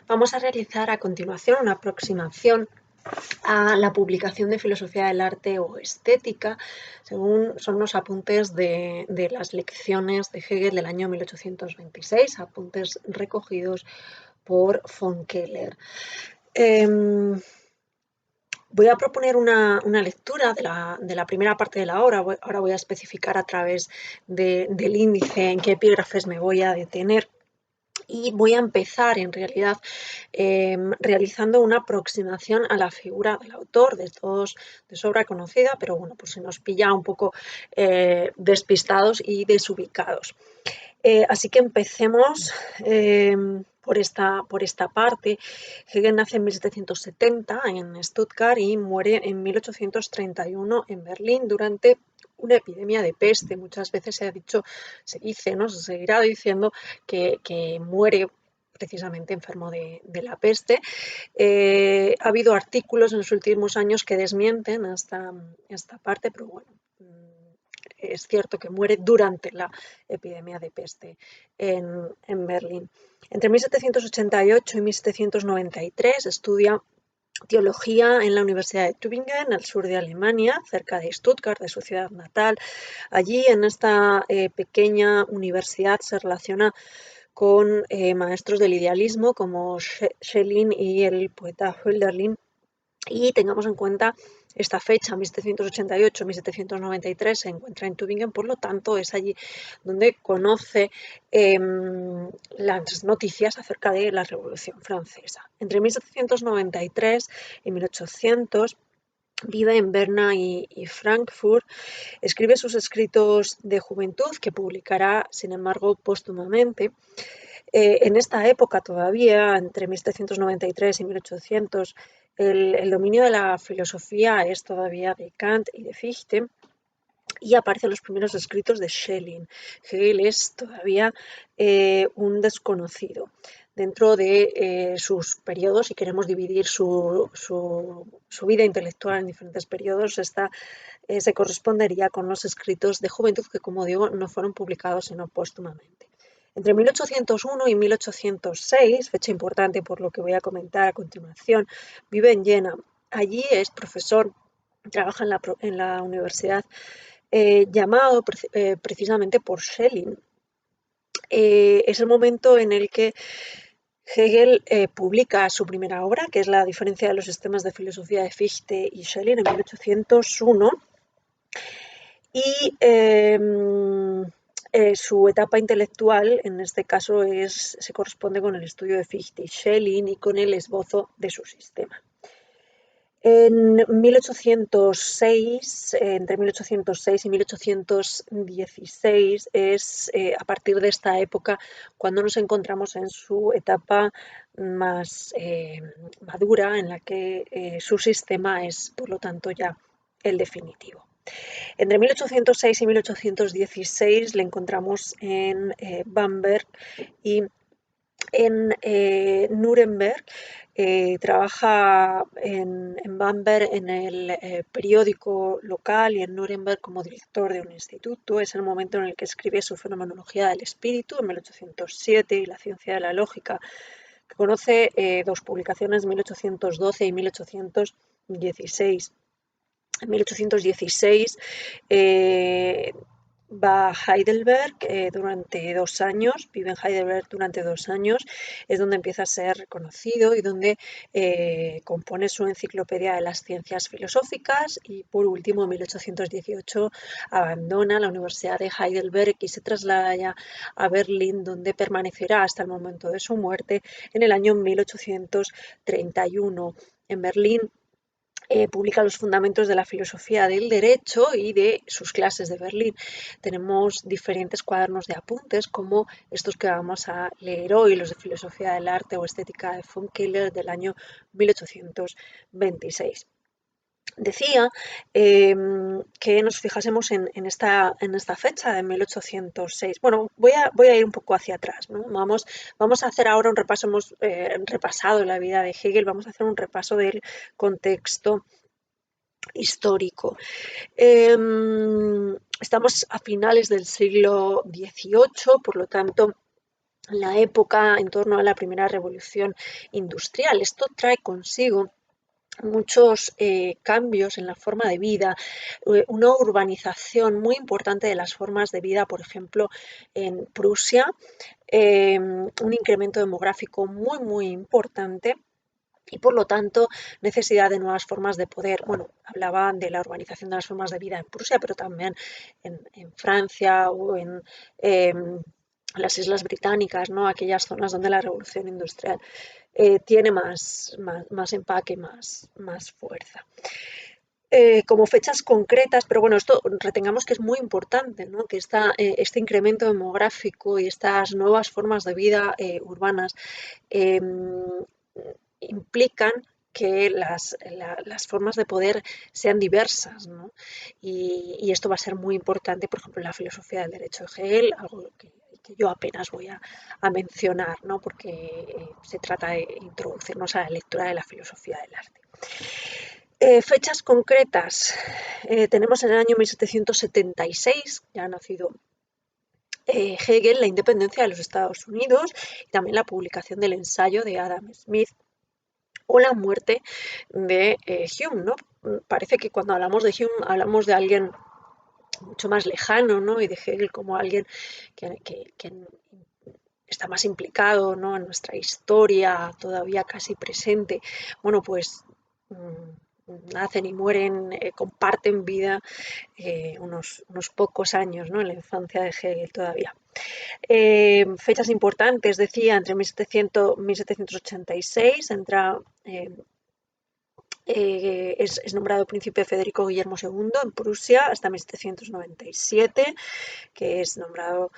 Vamos a realizar a continuación una aproximación a la publicación de filosofía del arte o estética, según son los apuntes de las lecciones de Hegel del año 1826, apuntes recogidos por von Keller. Voy a proponer una lectura de la primera parte de la obra. Ahora voy a especificar a través del índice en qué epígrafes me voy a detener. Y voy a empezar, en realidad, realizando una aproximación a la figura del autor, de sobra conocida, pero bueno, pues se nos pilla un poco despistados y desubicados. Así que empecemos por esta parte. Hegel nace en 1770 en Stuttgart y muere en 1831 en Berlín durante una epidemia de peste. Muchas veces se dice, ¿no? Se seguirá diciendo que muere precisamente enfermo de la peste. Ha habido artículos en los últimos años que desmienten esta parte, pero bueno, es cierto que muere durante la epidemia de peste en Berlín. Entre 1788 y 1793 estudia teología en la Universidad de Tübingen, al sur de Alemania, cerca de Stuttgart, de su ciudad natal. Allí, en esta pequeña universidad, se relaciona con maestros del idealismo como Schelling y el poeta Hölderlin. Y tengamos en cuenta esta fecha, 1788-1793, se encuentra en Tübingen, por lo tanto es allí donde conoce las noticias acerca de la Revolución Francesa. Entre 1793 y 1800 vive en Berna y Frankfurt, escribe sus escritos de juventud que publicará, sin embargo, póstumamente. En esta época todavía, entre 1793 y 1800, el dominio de la filosofía es todavía de Kant y de Fichte, y aparecen los primeros escritos de Schelling. Hegel es todavía un desconocido. Dentro de sus periodos, si queremos dividir su vida intelectual en diferentes periodos, se correspondería con los escritos de juventud que, como digo, no fueron publicados sino póstumamente. Entre 1801 y 1806, fecha importante por lo que voy a comentar a continuación, vive en Jena. Allí es profesor, trabaja en la universidad, llamado precisamente por Schelling. Es el momento en el que Hegel publica su primera obra, que es La diferencia de los sistemas de filosofía de Fichte y Schelling, en 1801. Y su etapa intelectual, en este caso, se corresponde con el estudio de Fichte y Schelling y con el esbozo de su sistema. En 1806, entre 1806 y 1816, es a partir de esta época cuando nos encontramos en su etapa más madura, en la que su sistema es, por lo tanto, ya el definitivo. Entre 1806 y 1816 le encontramos en Bamberg y en Nuremberg. Trabaja en Bamberg en el periódico local y en Nuremberg como director de un instituto. Es el momento en el que escribe su Fenomenología del Espíritu en 1807 y La ciencia de la lógica, que conoce dos publicaciones, 1812 y 1816. En 1816 va a Heidelberg durante 2 años, vive en Heidelberg durante 2 años, es donde empieza a ser reconocido y donde compone su enciclopedia de las ciencias filosóficas y por último en 1818 abandona la Universidad de Heidelberg y se traslada ya a Berlín, donde permanecerá hasta el momento de su muerte en el año 1831. En Berlín publica los fundamentos de la filosofía del derecho y de sus clases de Berlín. Tenemos diferentes cuadernos de apuntes como estos que vamos a leer hoy, los de filosofía del arte o estética de von Keller del año 1826. Decía que nos fijásemos en esta fecha de 1806. Bueno, voy a ir un poco hacia atrás, ¿no? Vamos a hacer ahora un repaso, hemos repasado la vida de Hegel, vamos a hacer un repaso del contexto histórico. Estamos a finales del siglo XVIII, por lo tanto, la época en torno a la primera revolución industrial. Esto trae consigo muchos cambios en la forma de vida, una urbanización muy importante de las formas de vida, por ejemplo, en Prusia, un incremento demográfico muy importante y por lo tanto necesidad de nuevas formas de poder. Bueno, hablaban de la urbanización de las formas de vida en Prusia, pero también en Francia o en las Islas Británicas, ¿no? Aquellas zonas donde la revolución industrial tiene más empaque, más fuerza. Como fechas concretas, pero bueno, esto retengamos que es muy importante, ¿no? Que este incremento demográfico y estas nuevas formas de vida urbanas eh, implican que las formas de poder sean diversas, ¿no? Y esto va a ser muy importante, por ejemplo, en la filosofía del derecho de Hegel, algo que yo apenas voy a mencionar, ¿no? Porque se trata de introducirnos a la lectura de la filosofía del arte. Fechas concretas. Tenemos en el año 1776, ya ha nacido Hegel, la independencia de los Estados Unidos y también la publicación del ensayo de Adam Smith o la muerte de Hume, ¿no? Parece que cuando hablamos de Hume hablamos de alguien mucho más lejano, ¿no? Y de Hegel como alguien que está más implicado, ¿no? En nuestra historia, todavía casi presente. Bueno, pues nacen y mueren, comparten vida unos pocos años, ¿no? En la infancia de Hegel todavía. Fechas importantes, decía, entre 1700 y 1786 entra es nombrado príncipe Federico Guillermo II en Prusia hasta 1797, que es nombrado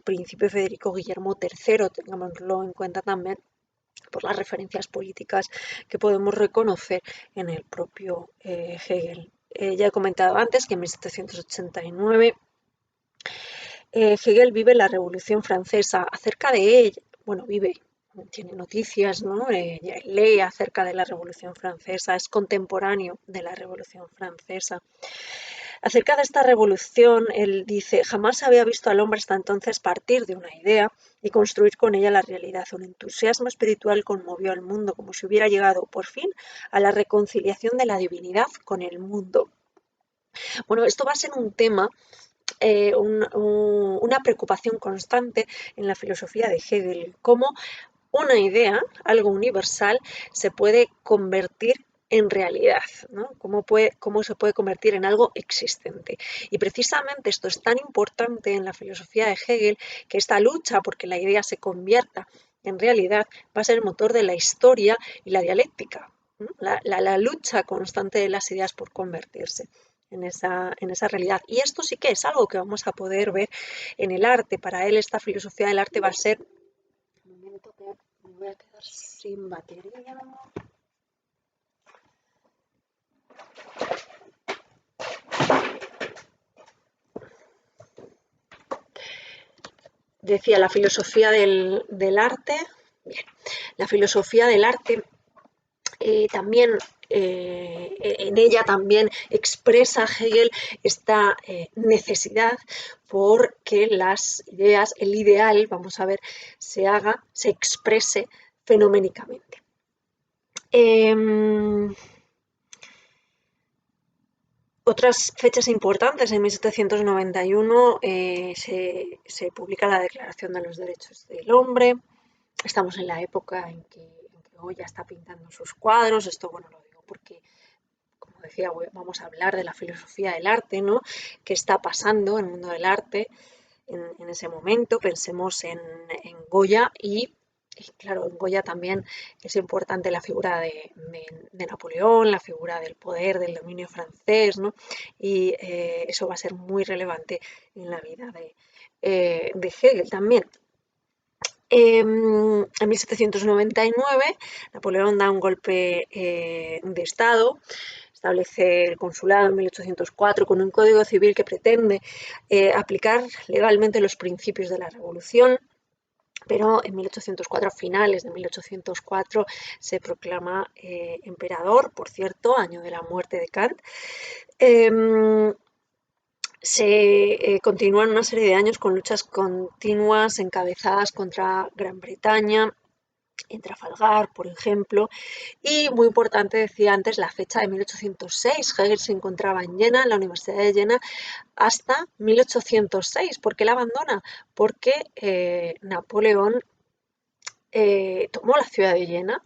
príncipe Federico Guillermo III, tengámoslo en cuenta también por las referencias políticas que podemos reconocer en el propio Hegel. Ya he comentado antes que en 1789 Hegel vive la Revolución Francesa. Acerca de ella, bueno, tiene noticias, ¿no? Lee acerca de la Revolución Francesa, es contemporáneo de la Revolución Francesa. Acerca de esta revolución, él dice, jamás se había visto al hombre hasta entonces partir de una idea y construir con ella la realidad. Un entusiasmo espiritual conmovió al mundo, como si hubiera llegado por fin a la reconciliación de la divinidad con el mundo. Bueno, esto va a ser un tema una preocupación constante en la filosofía de Hegel, cómo una idea, algo universal, se puede convertir en realidad, ¿no? Cómo se puede convertir en algo existente. Y precisamente esto es tan importante en la filosofía de Hegel, que esta lucha porque la idea se convierta en realidad va a ser el motor de la historia y la dialéctica, ¿no? La lucha constante de las ideas por convertirse en esa realidad. Y esto sí que es algo que vamos a poder ver en el arte. Para él esta filosofía del arte va a ser... Un momento que me voy a quedar sin batería. Decía la filosofía del arte. Bien, la filosofía del arte también en ella también expresa Hegel esta necesidad por que las ideas, el ideal, vamos a ver, se exprese fenoménicamente. Otras fechas importantes, en 1791 se publica la Declaración de los Derechos del Hombre. Estamos en la época en que Goya está pintando sus cuadros. Esto, bueno, lo digo porque, como decía, vamos a hablar de la filosofía del arte, ¿no? ¿Qué está pasando en el mundo del arte en ese momento? Pensemos en Goya y claro, en Goya también es importante la figura de Napoleón, la figura del poder, del dominio francés, ¿no? Y eso va a ser muy relevante en la vida de Hegel también. En 1799 Napoleón da un golpe de Estado, establece el consulado en 1804 con un código civil que pretende aplicar legalmente los principios de la revolución, pero en 1804, a finales de 1804, se proclama emperador, por cierto, año de la muerte de Kant. Se continúan una serie de años con luchas continuas encabezadas contra Gran Bretaña, en Trafalgar, por ejemplo, y muy importante, decía antes, la fecha de 1806. Hegel se encontraba en Jena, en la Universidad de Jena, hasta 1806. ¿Por qué la abandona? Porque Napoleón tomó la ciudad de Jena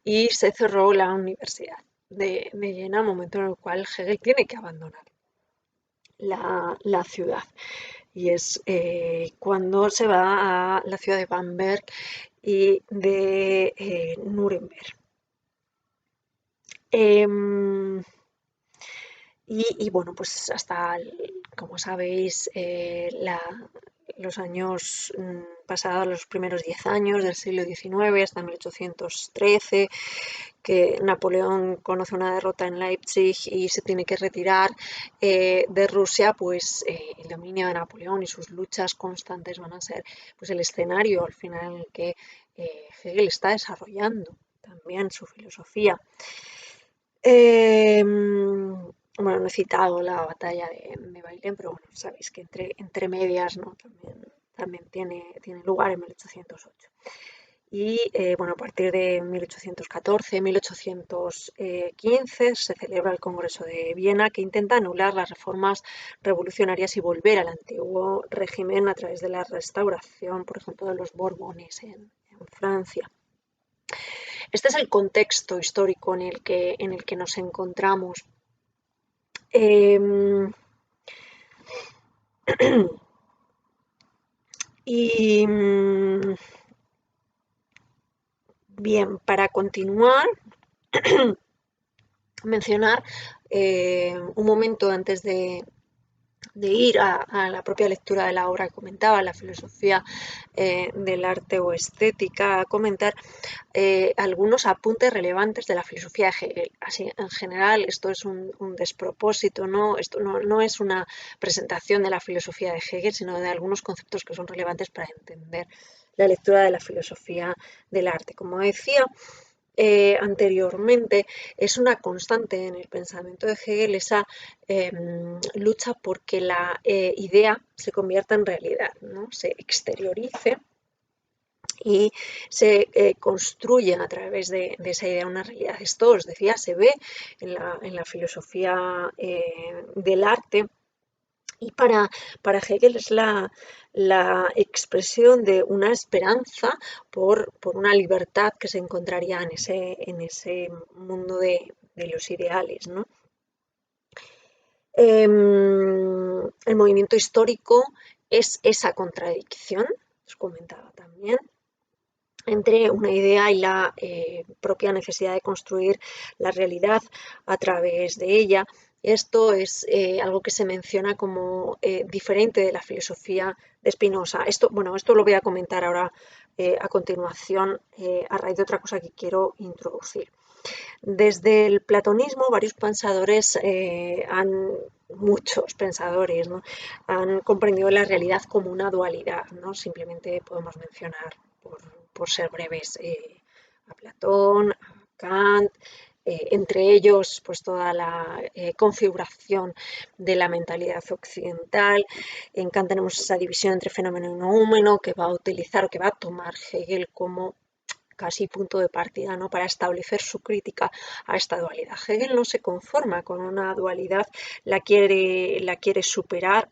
y se cerró la Universidad de Jena, momento en el cual Hegel tiene que abandonar la ciudad. Y es cuando se va a la ciudad de Bamberg y de Nuremberg. Em, bueno, pues hasta, como sabéis, los años pasados, los primeros 10 años del siglo XIX, hasta 1813, que Napoleón conoce una derrota en Leipzig y se tiene que retirar de Rusia, pues el dominio de Napoleón y sus luchas constantes van a ser pues, el escenario al final en el que Hegel está desarrollando también su filosofía. Bueno, no he citado la batalla de Bailén, pero bueno, sabéis que entre medias, ¿no? También tiene lugar en 1808. Y bueno, a partir de 1814, 1815 se celebra el Congreso de Viena, que intenta anular las reformas revolucionarias y volver al antiguo régimen a través de la restauración, por ejemplo, de los Borbones en Francia. Este es el contexto histórico en el que nos encontramos. Em, y bien, para continuar, mencionar un momento antes de ir a la propia lectura de la obra que comentaba, la filosofía del arte o estética, a comentar algunos apuntes relevantes de la filosofía de Hegel. Así, en general, esto es un despropósito, ¿no? Esto no es una presentación de la filosofía de Hegel, sino de algunos conceptos que son relevantes para entender la lectura de la filosofía del arte. Como decía, anteriormente, es una constante en el pensamiento de Hegel esa lucha porque la idea se convierta en realidad, ¿no? Se exteriorice y se construye a través de esa idea una realidad. Esto, os decía, se ve en la filosofía del arte. Y para Hegel es la expresión de una esperanza por una libertad que se encontraría en ese mundo de los ideales, ¿no? El movimiento histórico es esa contradicción, os comentaba también, entre una idea y la propia necesidad de construir la realidad a través de ella. Esto es algo que se menciona como diferente de la filosofía de Spinoza. Esto lo voy a comentar ahora a continuación a raíz de otra cosa que quiero introducir. Desde el platonismo, varios pensadores muchos pensadores, ¿no? Han comprendido la realidad como una dualidad, ¿no? Simplemente podemos mencionar, por ser breves, a Platón, a Kant, entre ellos pues toda la configuración de la mentalidad occidental. En Kant tenemos esa división entre fenómeno y noúmeno que va a utilizar o que va a tomar Hegel como casi punto de partida, ¿no? Para establecer su crítica a esta dualidad. Hegel no se conforma con una dualidad, la quiere superar,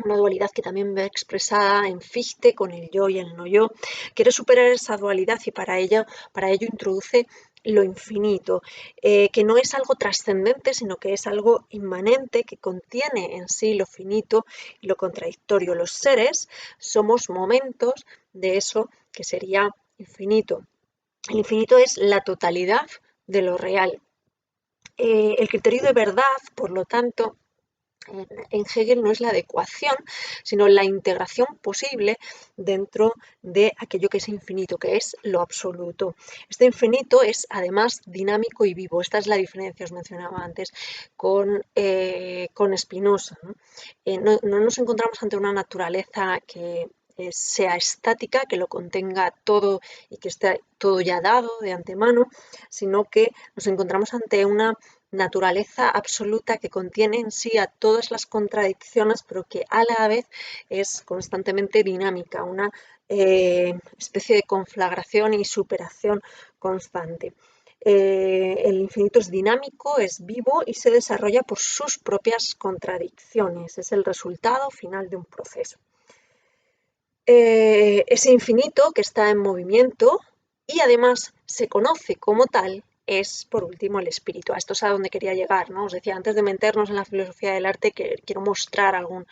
una dualidad que también ve expresada en Fichte con el yo y el no yo. Quiere superar esa dualidad y para ello introduce lo infinito, que no es algo trascendente, sino que es algo inmanente, que contiene en sí lo finito y lo contradictorio. Los seres somos momentos de eso que sería infinito. El infinito es la totalidad de lo real. El criterio de verdad, por lo tanto, en Hegel no es la adecuación, sino la integración posible dentro de aquello que es infinito, que es lo absoluto. Este infinito es además dinámico y vivo. Esta es la diferencia, os mencionaba antes, con Spinoza, ¿no? No nos encontramos ante una naturaleza que sea estática, que lo contenga todo y que esté todo ya dado de antemano, sino que nos encontramos ante una naturaleza absoluta que contiene en sí a todas las contradicciones, pero que a la vez es constantemente dinámica, una especie de conflagración y superación constante. El infinito es dinámico, es vivo y se desarrolla por sus propias contradicciones. Es el resultado final de un proceso. Ese infinito que está en movimiento y además se conoce como tal es, por último, el espíritu. A esto es a donde quería llegar, ¿no? Os decía, antes de meternos en la filosofía del arte, que quiero mostrar algún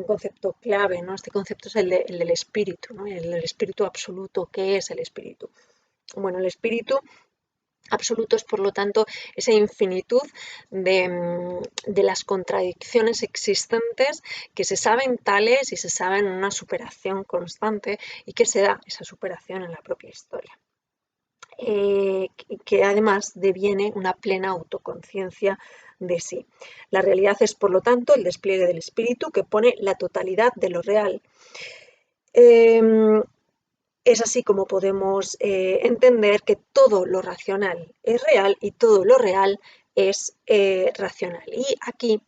concepto clave, ¿no? Este concepto es el del espíritu, ¿no? El del espíritu absoluto. ¿Qué es el espíritu? Bueno, el espíritu absoluto es, por lo tanto, esa infinitud de las contradicciones existentes que se saben tales y se saben en una superación constante y que se da esa superación en la propia historia. Que además deviene una plena autoconciencia de sí. La realidad es, por lo tanto, el despliegue del espíritu que pone la totalidad de lo real. Es así como podemos entender que todo lo racional es real y todo lo real es racional. Y aquí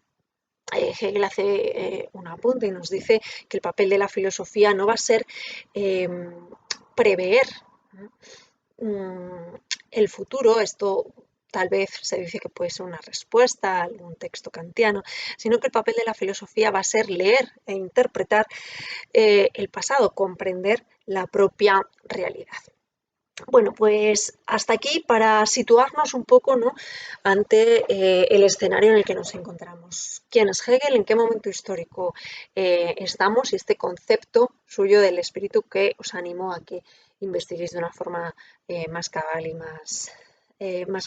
Hegel hace un apunte y nos dice que el papel de la filosofía no va a ser prever, ¿no? El futuro. Esto tal vez se dice que puede ser una respuesta a algún texto kantiano, sino que el papel de la filosofía va a ser leer e interpretar el pasado, comprender la propia realidad. Bueno, pues hasta aquí para situarnos un poco, ¿no?, ante el escenario en el que nos encontramos. ¿Quién es Hegel? ¿En qué momento histórico estamos? Y este concepto suyo del espíritu que os animo a que investiguéis de una forma más cabal y más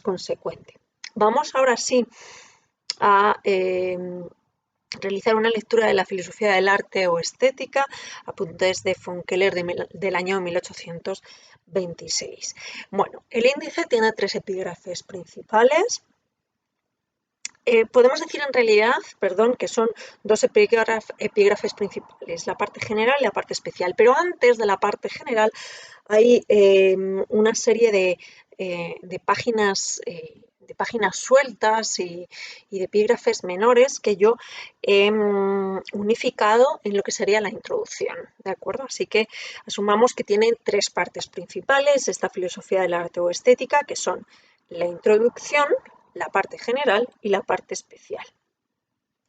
consecuente. Vamos ahora sí a realizar una lectura de la filosofía del arte o estética, apuntes de von Keller del año 1826. Bueno, el índice tiene 3 epígrafes principales. Podemos decir en realidad, perdón, que son 2 epígrafes principales, la parte general y la parte especial, pero antes de la parte general hay una serie de páginas sueltas y de epígrafes menores que yo he unificado en lo que sería la introducción, ¿de acuerdo? Así que asumamos que tiene 3 partes principales esta filosofía del arte o estética, que son la introducción, la parte general y la parte especial.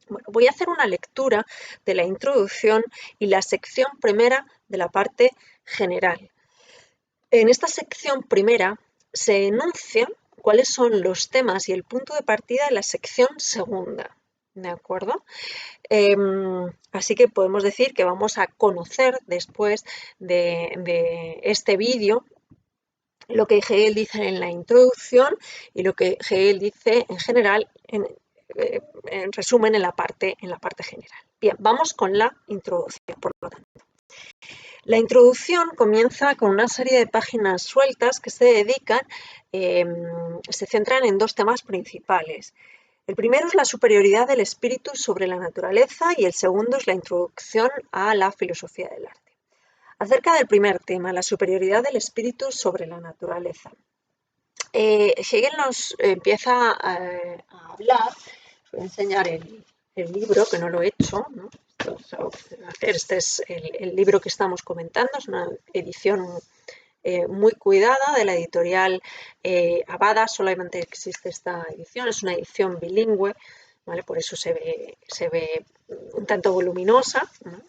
Bueno, voy a hacer una lectura de la introducción y la sección primera de la parte general. En esta sección primera se enuncian cuáles son los temas y el punto de partida de la sección segunda, ¿de acuerdo? Así que podemos decir que vamos a conocer después de este vídeo lo que Hegel dice en la introducción y lo que Hegel dice en general, en resumen, en la parte general. Bien, vamos con la introducción, por lo tanto. La introducción comienza con una serie de páginas sueltas que se centran en 2 temas principales. El primero es la superioridad del espíritu sobre la naturaleza y el segundo es la introducción a la filosofía del arte. Acerca del primer tema, la superioridad del espíritu sobre la naturaleza. Hegel nos empieza a hablar. Os voy a enseñar el libro, que no lo he hecho, ¿no? Este es el libro que estamos comentando, es una edición muy cuidada de la editorial Abada. Solamente existe esta edición, es una edición bilingüe, ¿vale? Por eso se ve un tanto voluminosa, ¿no?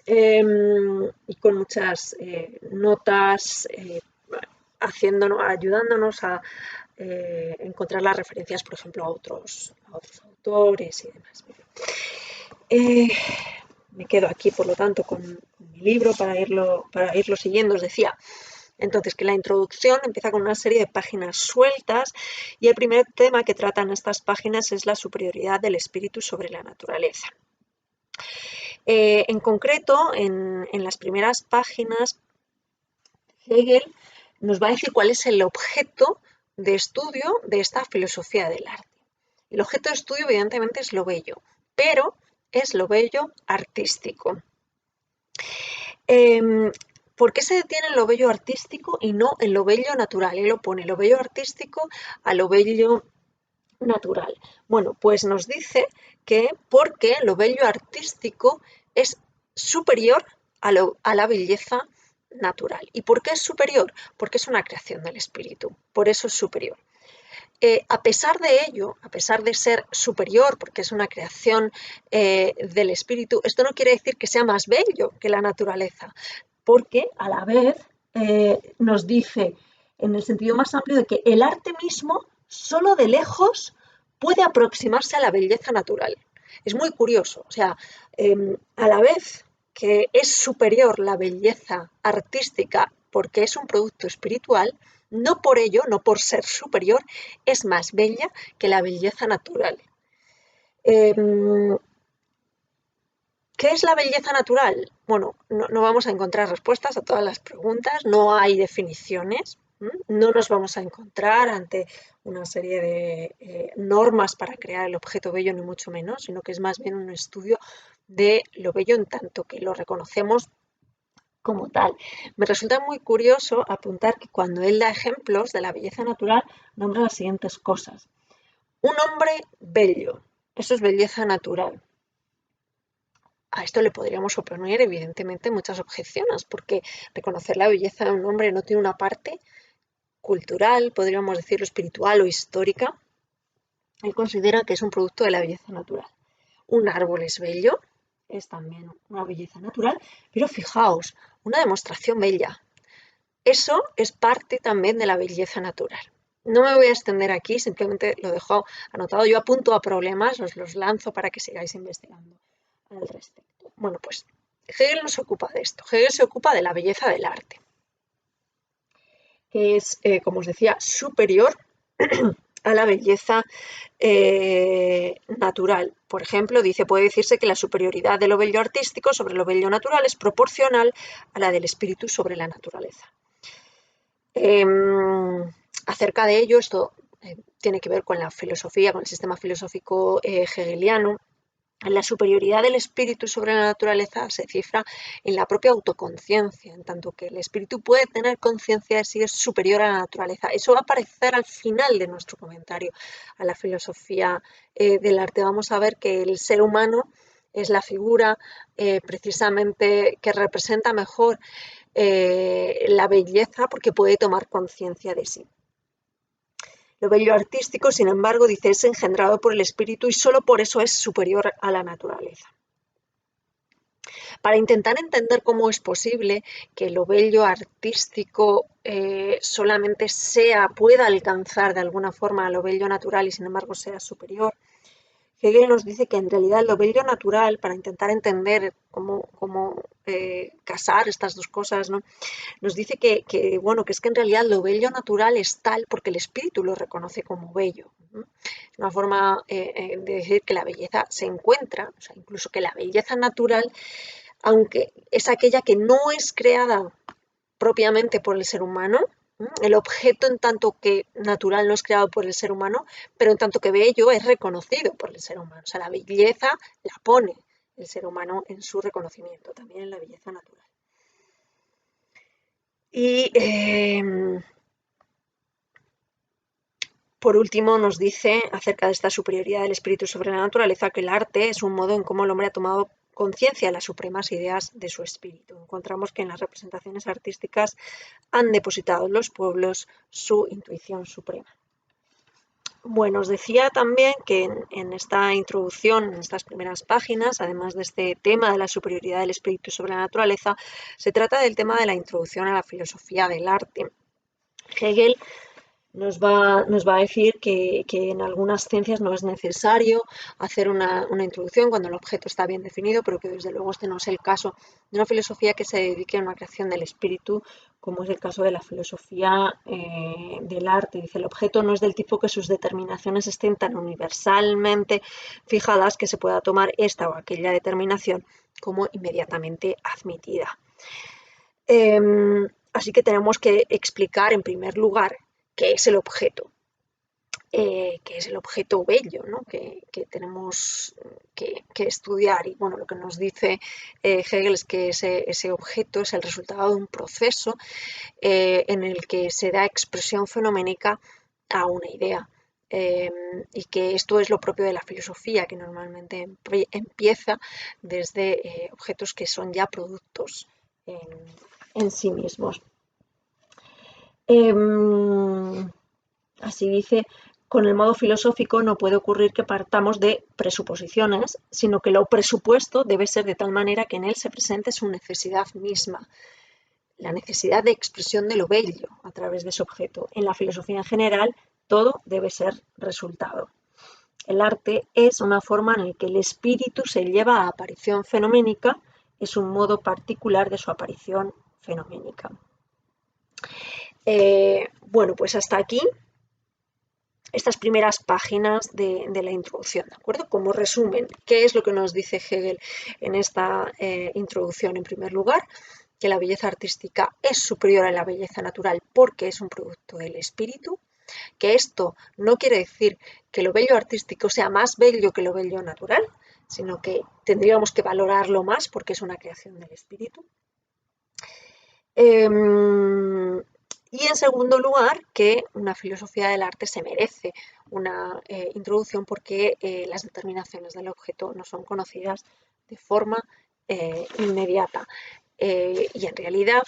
Y con muchas notas, ayudándonos a encontrar las referencias, por ejemplo, a otros autores y demás. Me quedo aquí, por lo tanto, con mi libro para irlo siguiendo. Os decía entonces que la introducción empieza con una serie de páginas sueltas y el primer tema que tratan estas páginas es la superioridad del espíritu sobre la naturaleza. En concreto, en las primeras páginas, Hegel nos va a decir cuál es el objeto de estudio de esta filosofía del arte. El objeto de estudio, evidentemente, es lo bello, pero es lo bello artístico. ¿Por qué se detiene en lo bello artístico y no en lo bello natural? Él opone lo bello artístico a lo bello natural. Bueno, pues nos dice que porque lo bello artístico es superior a la belleza natural. ¿Y por qué es superior? Porque es una creación del espíritu, por eso es superior. A pesar de ello, a pesar de ser superior, porque es una creación del espíritu, esto no quiere decir que sea más bello que la naturaleza, porque a la vez nos dice, en el sentido más amplio, de que el arte mismo, solo de lejos, puede aproximarse a la belleza natural. Es muy curioso, o sea, a la vez que es superior la belleza artística porque es un producto espiritual, no por ello, no por ser superior, es más bella que la belleza natural. ¿Qué es la belleza natural? Bueno, no vamos a encontrar respuestas a todas las preguntas, no hay definiciones, no nos vamos a encontrar ante una serie de normas para crear el objeto bello, ni mucho menos, sino que es más bien un estudio de lo bello en tanto que lo reconocemos como tal. Me resulta muy curioso apuntar que cuando él da ejemplos de la belleza natural, nombra las siguientes cosas. Un hombre bello, eso es belleza natural. A esto le podríamos oponer, evidentemente, muchas objeciones, porque reconocer la belleza de un hombre no tiene una parte cultural, podríamos decirlo espiritual o histórica. Él considera que es un producto de la belleza natural. Un árbol es bello, es también una belleza natural, pero fijaos, una demostración bella. Eso es parte también de la belleza natural. No me voy a extender aquí, simplemente lo dejo anotado. Yo apunto a problemas, os los lanzo para que sigáis investigando al respecto. Bueno, pues Hegel no se ocupa de esto. Hegel se ocupa de la belleza del arte, que es, como os decía, superior a la belleza natural. Por ejemplo, puede decirse que la superioridad de lo bello artístico sobre lo bello natural es proporcional a la del espíritu sobre la naturaleza. Acerca de ello, esto tiene que ver con la filosofía, con el sistema filosófico hegeliano. La superioridad del espíritu sobre la naturaleza se cifra en la propia autoconciencia, en tanto que el espíritu puede tener conciencia de si es superior a la naturaleza. Eso va a aparecer al final de nuestro comentario a la filosofía del arte. Vamos a ver que el ser humano es la figura precisamente que representa mejor la belleza porque puede tomar conciencia de sí. Lo bello artístico, sin embargo, dice, es engendrado por el espíritu y solo por eso es superior a la naturaleza. Para intentar entender cómo es posible que lo bello artístico solamente pueda alcanzar de alguna forma a lo bello natural y sin embargo sea superior, Hegel nos dice que en realidad lo bello natural, para intentar entender cómo casar estas dos cosas, ¿no? Nos dice bueno, que es que en realidad lo bello natural es tal porque el espíritu lo reconoce como bello. Es una forma de decir que la belleza se encuentra, o sea, incluso que la belleza natural, aunque es aquella que no es creada propiamente por el ser humano, el objeto en tanto que natural no es creado por el ser humano, pero en tanto que bello es reconocido por el ser humano. O sea, la belleza la pone el ser humano en su reconocimiento, también en la belleza natural. Y por último nos dice acerca de esta superioridad del espíritu sobre la naturaleza que el arte es un modo en cómo el hombre ha tomado conciencia de las supremas ideas de su espíritu. Encontramos que en las representaciones artísticas han depositado en los pueblos su intuición suprema. Bueno, os decía también que en esta introducción, en estas primeras páginas, además de este tema de la superioridad del espíritu sobre la naturaleza, se trata del tema de la introducción a la filosofía del arte. Hegel nos va a decir que en algunas ciencias no es necesario hacer una introducción cuando el objeto está bien definido, pero que desde luego este no es el caso de una filosofía que se dedique a una creación del espíritu, como es el caso de la filosofía del arte. Dice, el objeto no es del tipo que sus determinaciones estén tan universalmente fijadas que se pueda tomar esta o aquella determinación como inmediatamente admitida. Así que tenemos que explicar en primer lugar qué es el objeto, que es el objeto bello, ¿no? que tenemos que estudiar. Y bueno, lo que nos dice Hegel es que ese objeto es el resultado de un proceso en el que se da expresión fenoménica a una idea. y que esto es lo propio de la filosofía, que normalmente empieza desde objetos que son ya productos en sí mismos. Así dice, con el modo filosófico no puede ocurrir que partamos de presuposiciones, sino que lo presupuesto debe ser de tal manera que en él se presente su necesidad misma, la necesidad de expresión de lo bello a través de ese objeto. En la filosofía en general, todo debe ser resultado. El arte es una forma en la que el espíritu se lleva a aparición fenoménica, es un modo particular de su aparición fenoménica. Bueno, pues hasta aquí estas primeras páginas de la introducción, ¿de acuerdo? Como resumen, ¿qué es lo que nos dice Hegel en esta introducción? En primer lugar, que la belleza artística es superior a la belleza natural porque es un producto del espíritu, que esto no quiere decir que lo bello artístico sea más bello que lo bello natural, sino que tendríamos que valorarlo más porque es una creación del espíritu. Y en segundo lugar, que una filosofía del arte se merece una introducción porque las determinaciones del objeto no son conocidas de forma inmediata. Y en realidad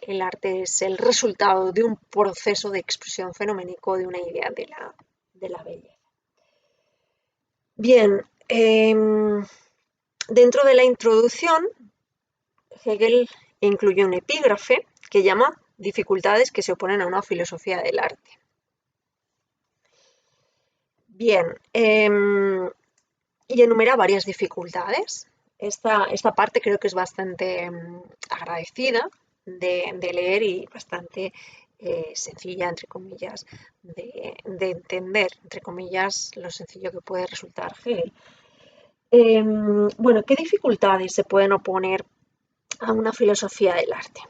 el arte es el resultado de un proceso de expresión fenoménico de una idea de la belleza. Bien, dentro de la introducción, Hegel incluye un epígrafe que llama dificultades que se oponen a una filosofía del arte. Bien, y enumera varias dificultades. Esta parte creo que es bastante agradecida de leer y bastante sencilla, entre comillas, de entender, entre comillas, lo sencillo que puede resultar Hegel. Bueno, ¿qué dificultades se pueden oponer a una filosofía del arte?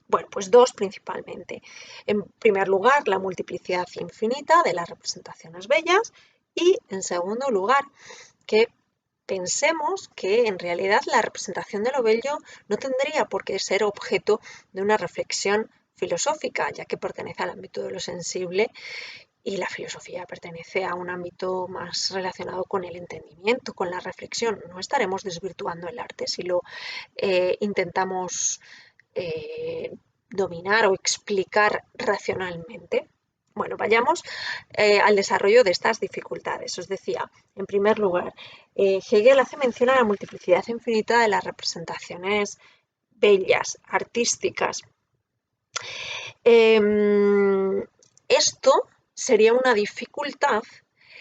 Bueno, pues dos principalmente. En primer lugar, la multiplicidad infinita de las representaciones bellas y, en segundo lugar, que pensemos que en realidad la representación de lo bello no tendría por qué ser objeto de una reflexión filosófica, ya que pertenece al ámbito de lo sensible y la filosofía pertenece a un ámbito más relacionado con el entendimiento, con la reflexión. No estaremos desvirtuando el arte si lo intentamos dominar o explicar racionalmente. Bueno, vayamos al desarrollo de estas dificultades. Os decía, en primer lugar, Hegel hace mención a la multiplicidad infinita de las representaciones bellas, artísticas. Esto sería una dificultad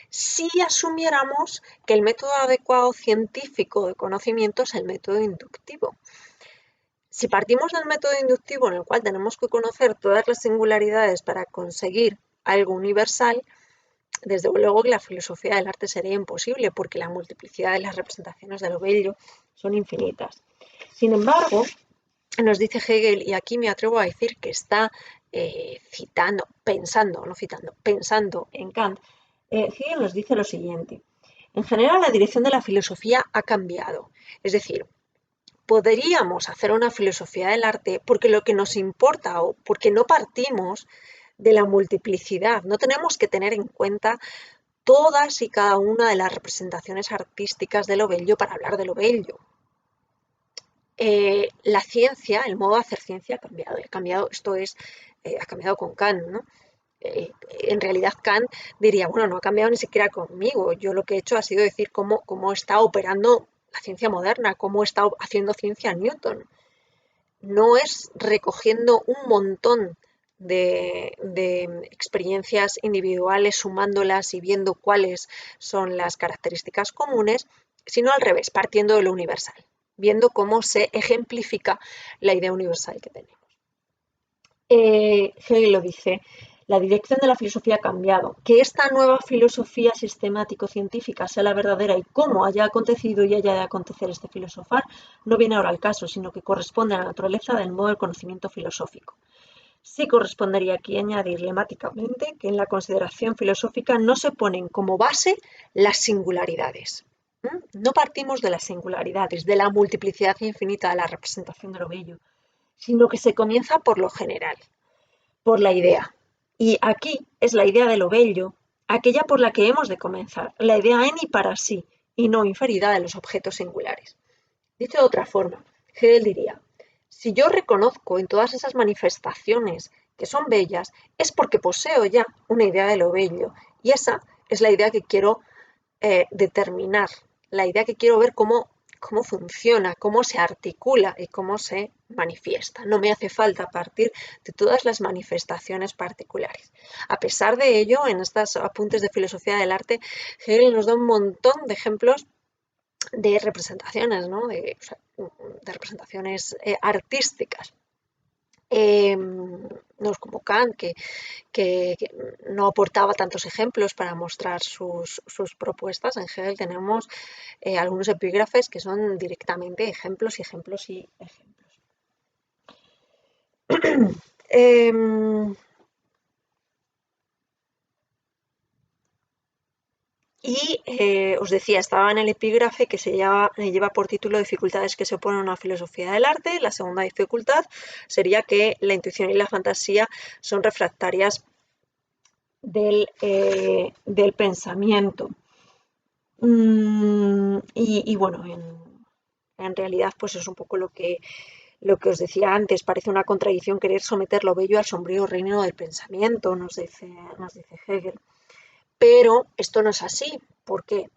si asumiéramos que el método adecuado científico de conocimiento es el método inductivo. Si partimos del método inductivo en el cual tenemos que conocer todas las singularidades para conseguir algo universal, desde luego que la filosofía del arte sería imposible porque la multiplicidad de las representaciones de lo bello son infinitas. Sin embargo, nos dice Hegel, y aquí me atrevo a decir que está pensando en Kant, Hegel nos dice lo siguiente. En general, la dirección de la filosofía ha cambiado. Es decir, podríamos hacer una filosofía del arte porque lo que nos importa o porque no partimos de la multiplicidad, no tenemos que tener en cuenta todas y cada una de las representaciones artísticas de lo bello para hablar de lo bello. La ciencia, el modo de hacer ciencia ha cambiado, ha cambiado con Kant, ¿no? En realidad Kant diría, bueno, no ha cambiado ni siquiera conmigo, yo lo que he hecho ha sido decir cómo está operando la ciencia moderna, cómo está haciendo ciencia Newton. No es recogiendo un montón de experiencias individuales, sumándolas y viendo cuáles son las características comunes, sino al revés, partiendo de lo universal, viendo cómo se ejemplifica la idea universal que tenemos. Hegel lo dice, la dirección de la filosofía ha cambiado. Que esta nueva filosofía sistemático-científica sea la verdadera y cómo haya acontecido y haya de acontecer este filosofar no viene ahora al caso, sino que corresponde a la naturaleza del modo del conocimiento filosófico. Sí correspondería aquí añadir lemáticamente que en la consideración filosófica no se ponen como base las singularidades. No partimos de las singularidades, de la multiplicidad infinita de la representación de lo bello, sino que se comienza por lo general, por la idea. Y aquí es la idea de lo bello, aquella por la que hemos de comenzar, la idea en y para sí, y no inferida de los objetos singulares. Dicho de otra forma, Hegel diría, si yo reconozco en todas esas manifestaciones que son bellas, es porque poseo ya una idea de lo bello, y esa es la idea que quiero determinar, la idea que quiero ver cómo funciona, cómo se articula y cómo se manifiesta. No me hace falta partir de todas las manifestaciones particulares. A pesar de ello, en estos apuntes de filosofía del arte, Hegel nos da un montón de ejemplos de representaciones, ¿no? De representaciones artísticas. No es como Kant, que no aportaba tantos ejemplos para mostrar sus propuestas. En Hegel tenemos algunos epígrafes que son directamente ejemplos y ejemplos y ejemplos. Os decía, estaba en el epígrafe que lleva por título Dificultades que se oponen a una filosofía del arte. La segunda dificultad sería que la intuición y la fantasía son refractarias del pensamiento. Y bueno, en realidad pues es un poco lo que os decía antes, parece una contradicción querer someter lo bello al sombrío reino del pensamiento, nos dice Hegel. Pero esto no es así. ¿Por qué?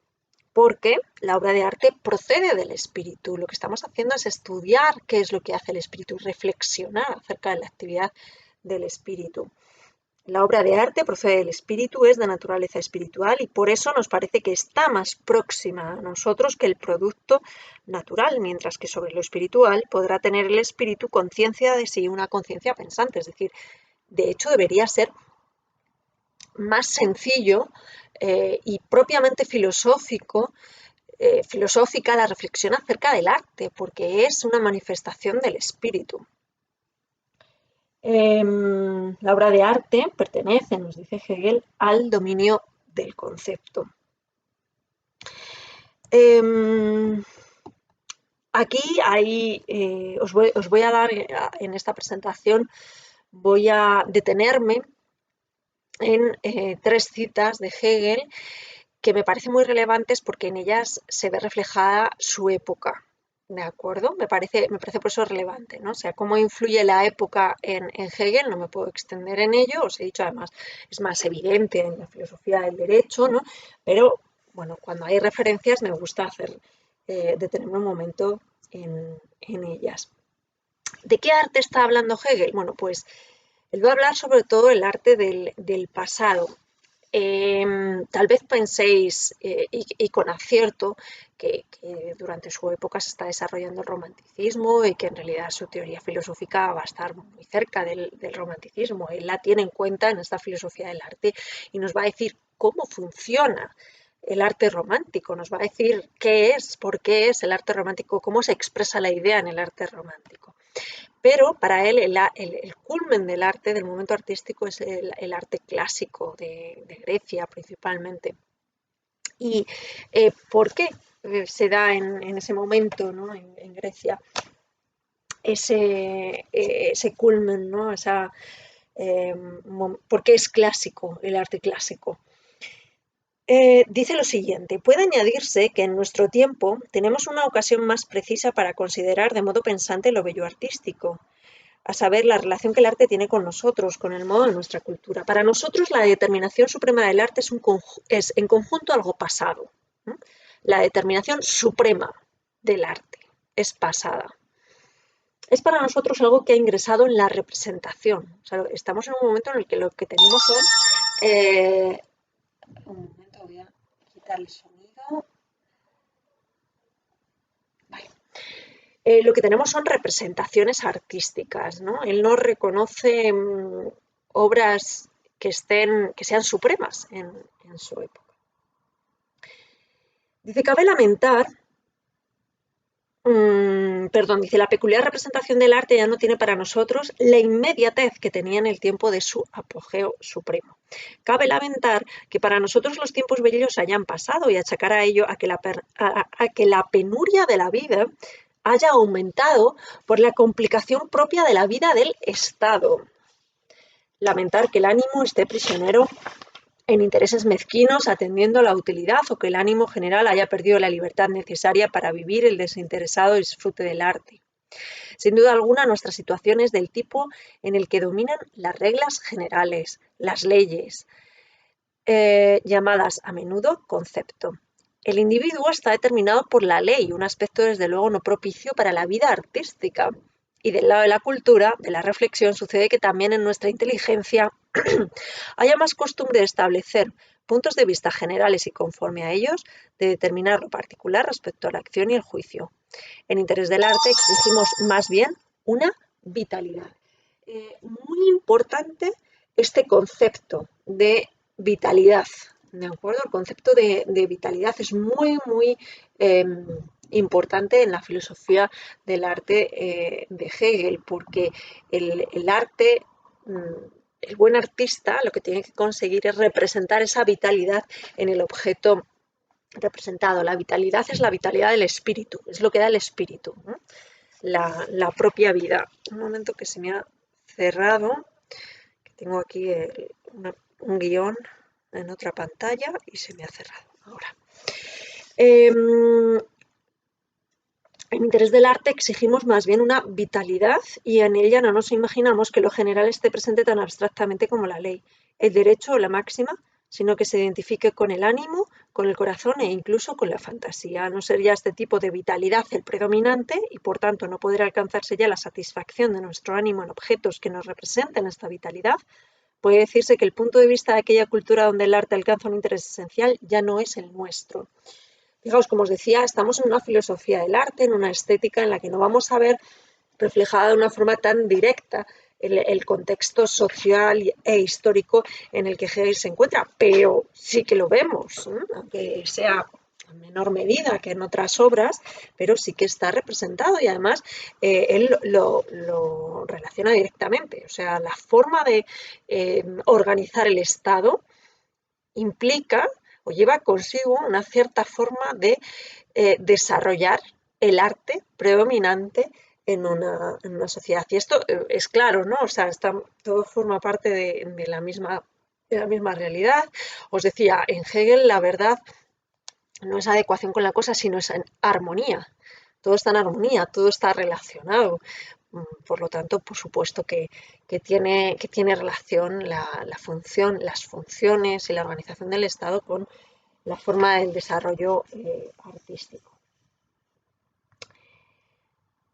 Porque la obra de arte procede del espíritu. Lo que estamos haciendo es estudiar qué es lo que hace el espíritu, reflexionar acerca de la actividad del espíritu. La obra de arte procede del espíritu, es de naturaleza espiritual y por eso nos parece que está más próxima a nosotros que el producto natural, mientras que sobre lo espiritual podrá tener el espíritu conciencia de sí, una conciencia pensante, es decir, de hecho debería ser más sencillo y propiamente filosófica la reflexión acerca del arte, porque es una manifestación del espíritu. La obra de arte pertenece, nos dice Hegel, al dominio del concepto. Aquí os voy a dar en esta presentación, voy a detenerme en 3 citas de Hegel que me parecen muy relevantes porque en ellas se ve reflejada su época. ¿De acuerdo? Me parece por eso relevante, ¿no? O sea, cómo influye la época en Hegel, no me puedo extender en ello, os he dicho además, es más evidente en la filosofía del derecho, ¿no? Pero, bueno, cuando hay referencias me gusta detenerme un momento en ellas. ¿De qué arte está hablando Hegel? Bueno, pues él va a hablar sobre todo del arte del pasado. Tal vez penséis, y con acierto, que durante su época se está desarrollando el romanticismo y que en realidad su teoría filosófica va a estar muy cerca del romanticismo. Él la tiene en cuenta en esta filosofía del arte y nos va a decir cómo funciona el arte romántico, nos va a decir qué es, por qué es el arte romántico, cómo se expresa la idea en el arte romántico. Pero para él el culmen del arte, del momento artístico, es el arte clásico de Grecia principalmente. ¿Y por qué se da en ese momento, ¿no? en Grecia ese culmen, ¿no? ¿Por qué es clásico el arte clásico? Dice lo siguiente, puede añadirse que en nuestro tiempo tenemos una ocasión más precisa para considerar de modo pensante lo bello artístico, a saber, la relación que el arte tiene con nosotros, con el modo de nuestra cultura. Para nosotros la determinación suprema del arte es en conjunto algo pasado. ¿No? La determinación suprema del arte es pasada. Es para nosotros algo que ha ingresado en la representación. O sea, estamos en un momento en el que lo que tenemos son... un momento, voy a quitar el sonido. Vale. Lo que tenemos son representaciones artísticas, ¿no? Él no reconoce obras que sean supremas en su época. Dice, cabe lamentar, dice, la peculiar representación del arte ya no tiene para nosotros la inmediatez que tenía en el tiempo de su apogeo supremo. Cabe lamentar que para nosotros los tiempos bellos hayan pasado y achacar a ello a que la penuria de la vida haya aumentado por la complicación propia de la vida del Estado. lamentar que el ánimo esté prisionero en intereses mezquinos atendiendo a la utilidad o que el ánimo general haya perdido la libertad necesaria para vivir el desinteresado disfrute del arte. Sin duda alguna, nuestra situación es del tipo en el que dominan las reglas generales, las leyes, llamadas a menudo concepto. El individuo está determinado por la ley, un aspecto desde luego no propicio para la vida artística. Y del lado de la cultura, de la reflexión, sucede que también en nuestra inteligencia haya más costumbre de establecer puntos de vista generales y conforme a ellos, de determinar lo particular respecto a la acción y el juicio. En interés del arte exigimos más bien una vitalidad. Muy importante este concepto de vitalidad, ¿de acuerdo? El concepto de vitalidad es muy importante en la filosofía del arte de Hegel, porque el arte, el buen artista, lo que tiene que conseguir es representar esa vitalidad en el objeto representado. La vitalidad es la vitalidad del espíritu, es lo que da el espíritu, ¿no? La propia vida. Un momento que se me ha cerrado, que tengo aquí un guión en otra pantalla y se me ha cerrado ahora. En interés del arte exigimos más bien una vitalidad y en ella no nos imaginamos que lo general esté presente tan abstractamente como la ley, el derecho o la máxima, sino que se identifique con el ánimo, con el corazón e incluso con la fantasía. No sería este tipo de vitalidad el predominante y por tanto no podrá alcanzarse ya la satisfacción de nuestro ánimo en objetos que nos representen esta vitalidad. Puede decirse que el punto de vista de aquella cultura donde el arte alcanza un interés esencial ya no es el nuestro. Fijaos, como os decía, estamos en una filosofía del arte, en una estética en la que no vamos a ver reflejada de una forma tan directa el contexto social e histórico en el que Hegel se encuentra, pero sí que lo vemos, ¿eh? Aunque sea en menor medida que en otras obras, pero sí que está representado y además él lo relaciona directamente. O sea, la forma de organizar el Estado implica o lleva consigo una cierta forma de desarrollar el arte predominante en una sociedad. Y esto es claro, ¿no? O sea, todo forma parte de la misma realidad. Os decía, en Hegel la verdad no es adecuación con la cosa, sino es en armonía. Todo está en armonía, todo está relacionado. Por lo tanto, por supuesto que tiene relación función, las funciones y la organización del Estado con la forma del desarrollo artístico.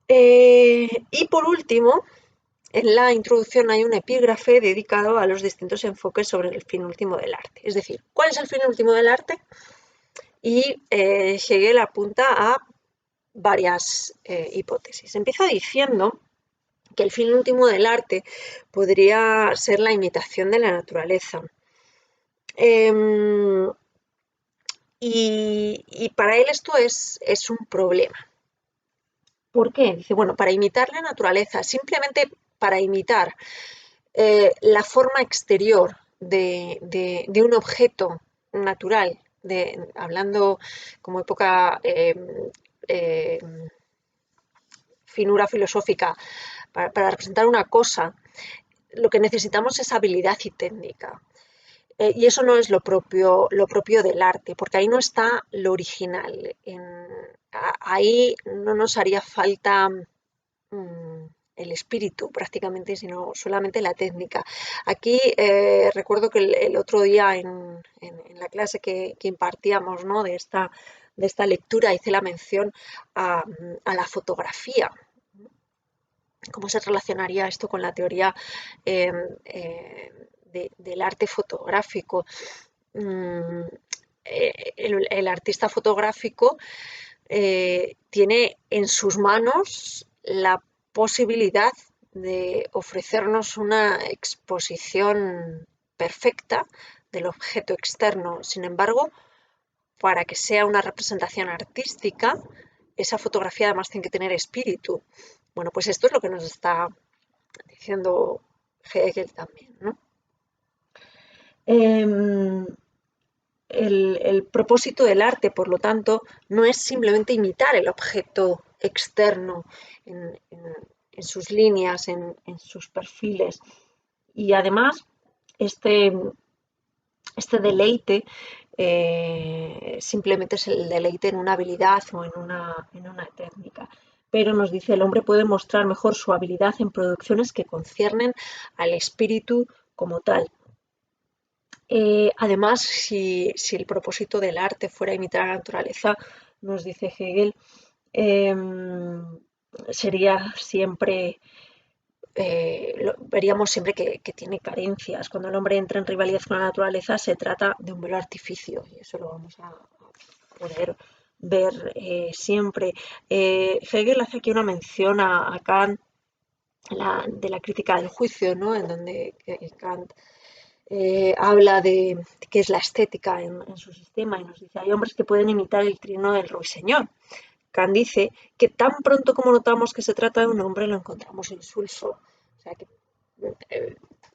Y por último, en la introducción hay un epígrafe dedicado a los distintos enfoques sobre el fin último del arte. Es decir, ¿cuál es el fin último del arte? Y Hegel apunta a varias hipótesis. Empieza diciendo que el fin último del arte podría ser la imitación de la naturaleza. Y para él esto es un problema. ¿Por qué? Dice, bueno, para imitar la naturaleza, simplemente para imitar la forma exterior de un objeto natural, hablando como época finura filosófica, para representar una cosa, lo que necesitamos es habilidad y técnica. Y eso no es lo propio del arte, porque ahí no está lo original. Ahí no nos haría falta el espíritu prácticamente, sino solamente la técnica. Aquí recuerdo que el otro día en la clase que impartíamos, ¿no? de esta lectura hice la mención a la fotografía. ¿Cómo se relacionaría esto con la teoría del arte fotográfico? El artista fotográfico tiene en sus manos la posibilidad de ofrecernos una exposición perfecta del objeto externo. Sin embargo, para que sea una representación artística, esa fotografía además tiene que tener espíritu. Bueno, pues esto es lo que nos está diciendo Hegel también, ¿no? El propósito del arte, por lo tanto, no es simplemente imitar el objeto externo en sus líneas, en sus perfiles, Y además, este, este deleite simplemente es el deleite en una habilidad o en una técnica. Pero nos dice, el hombre puede mostrar mejor su habilidad en producciones que conciernen al espíritu como tal. Además, si el propósito del arte fuera imitar a la naturaleza, nos dice Hegel, sería siempre, veríamos siempre que tiene carencias. Cuando el hombre entra en rivalidad con la naturaleza, se trata de un mero artificio, y eso lo vamos a poder ver siempre. Hegel hace aquí una mención a Kant de la crítica del juicio, ¿no? En donde Kant habla de qué es la estética en su sistema y nos dice, hay hombres que pueden imitar el trino del ruiseñor. Kant dice que tan pronto como notamos que se trata de un hombre lo encontramos insulso. O sea que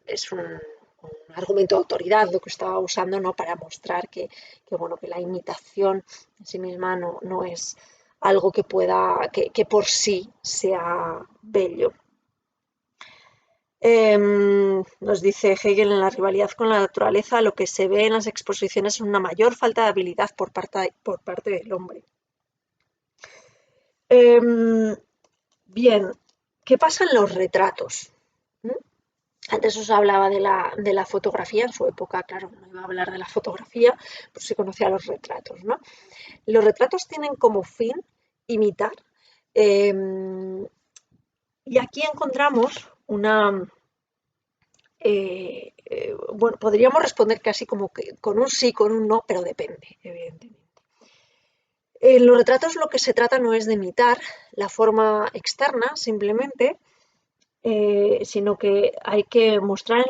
es un argumento de autoridad lo que estaba usando, ¿no? Para mostrar bueno, que la imitación en sí misma no es algo que pueda, que por sí sea bello. Nos dice Hegel, en la rivalidad con la naturaleza, lo que se ve en las exposiciones es una mayor falta de habilidad por parte del hombre. Bien, ¿qué pasa en los retratos? ¿Mm? Antes os hablaba de la fotografía, en su época, claro, no iba a hablar de la fotografía, pero se conocía los retratos, ¿no? Los retratos tienen como fin imitar, y aquí encontramos una, bueno, podríamos responder casi como que con un sí, con un no, pero depende, evidentemente. En los retratos lo que se trata no es de imitar la forma externa, simplemente, sino que hay que mostrar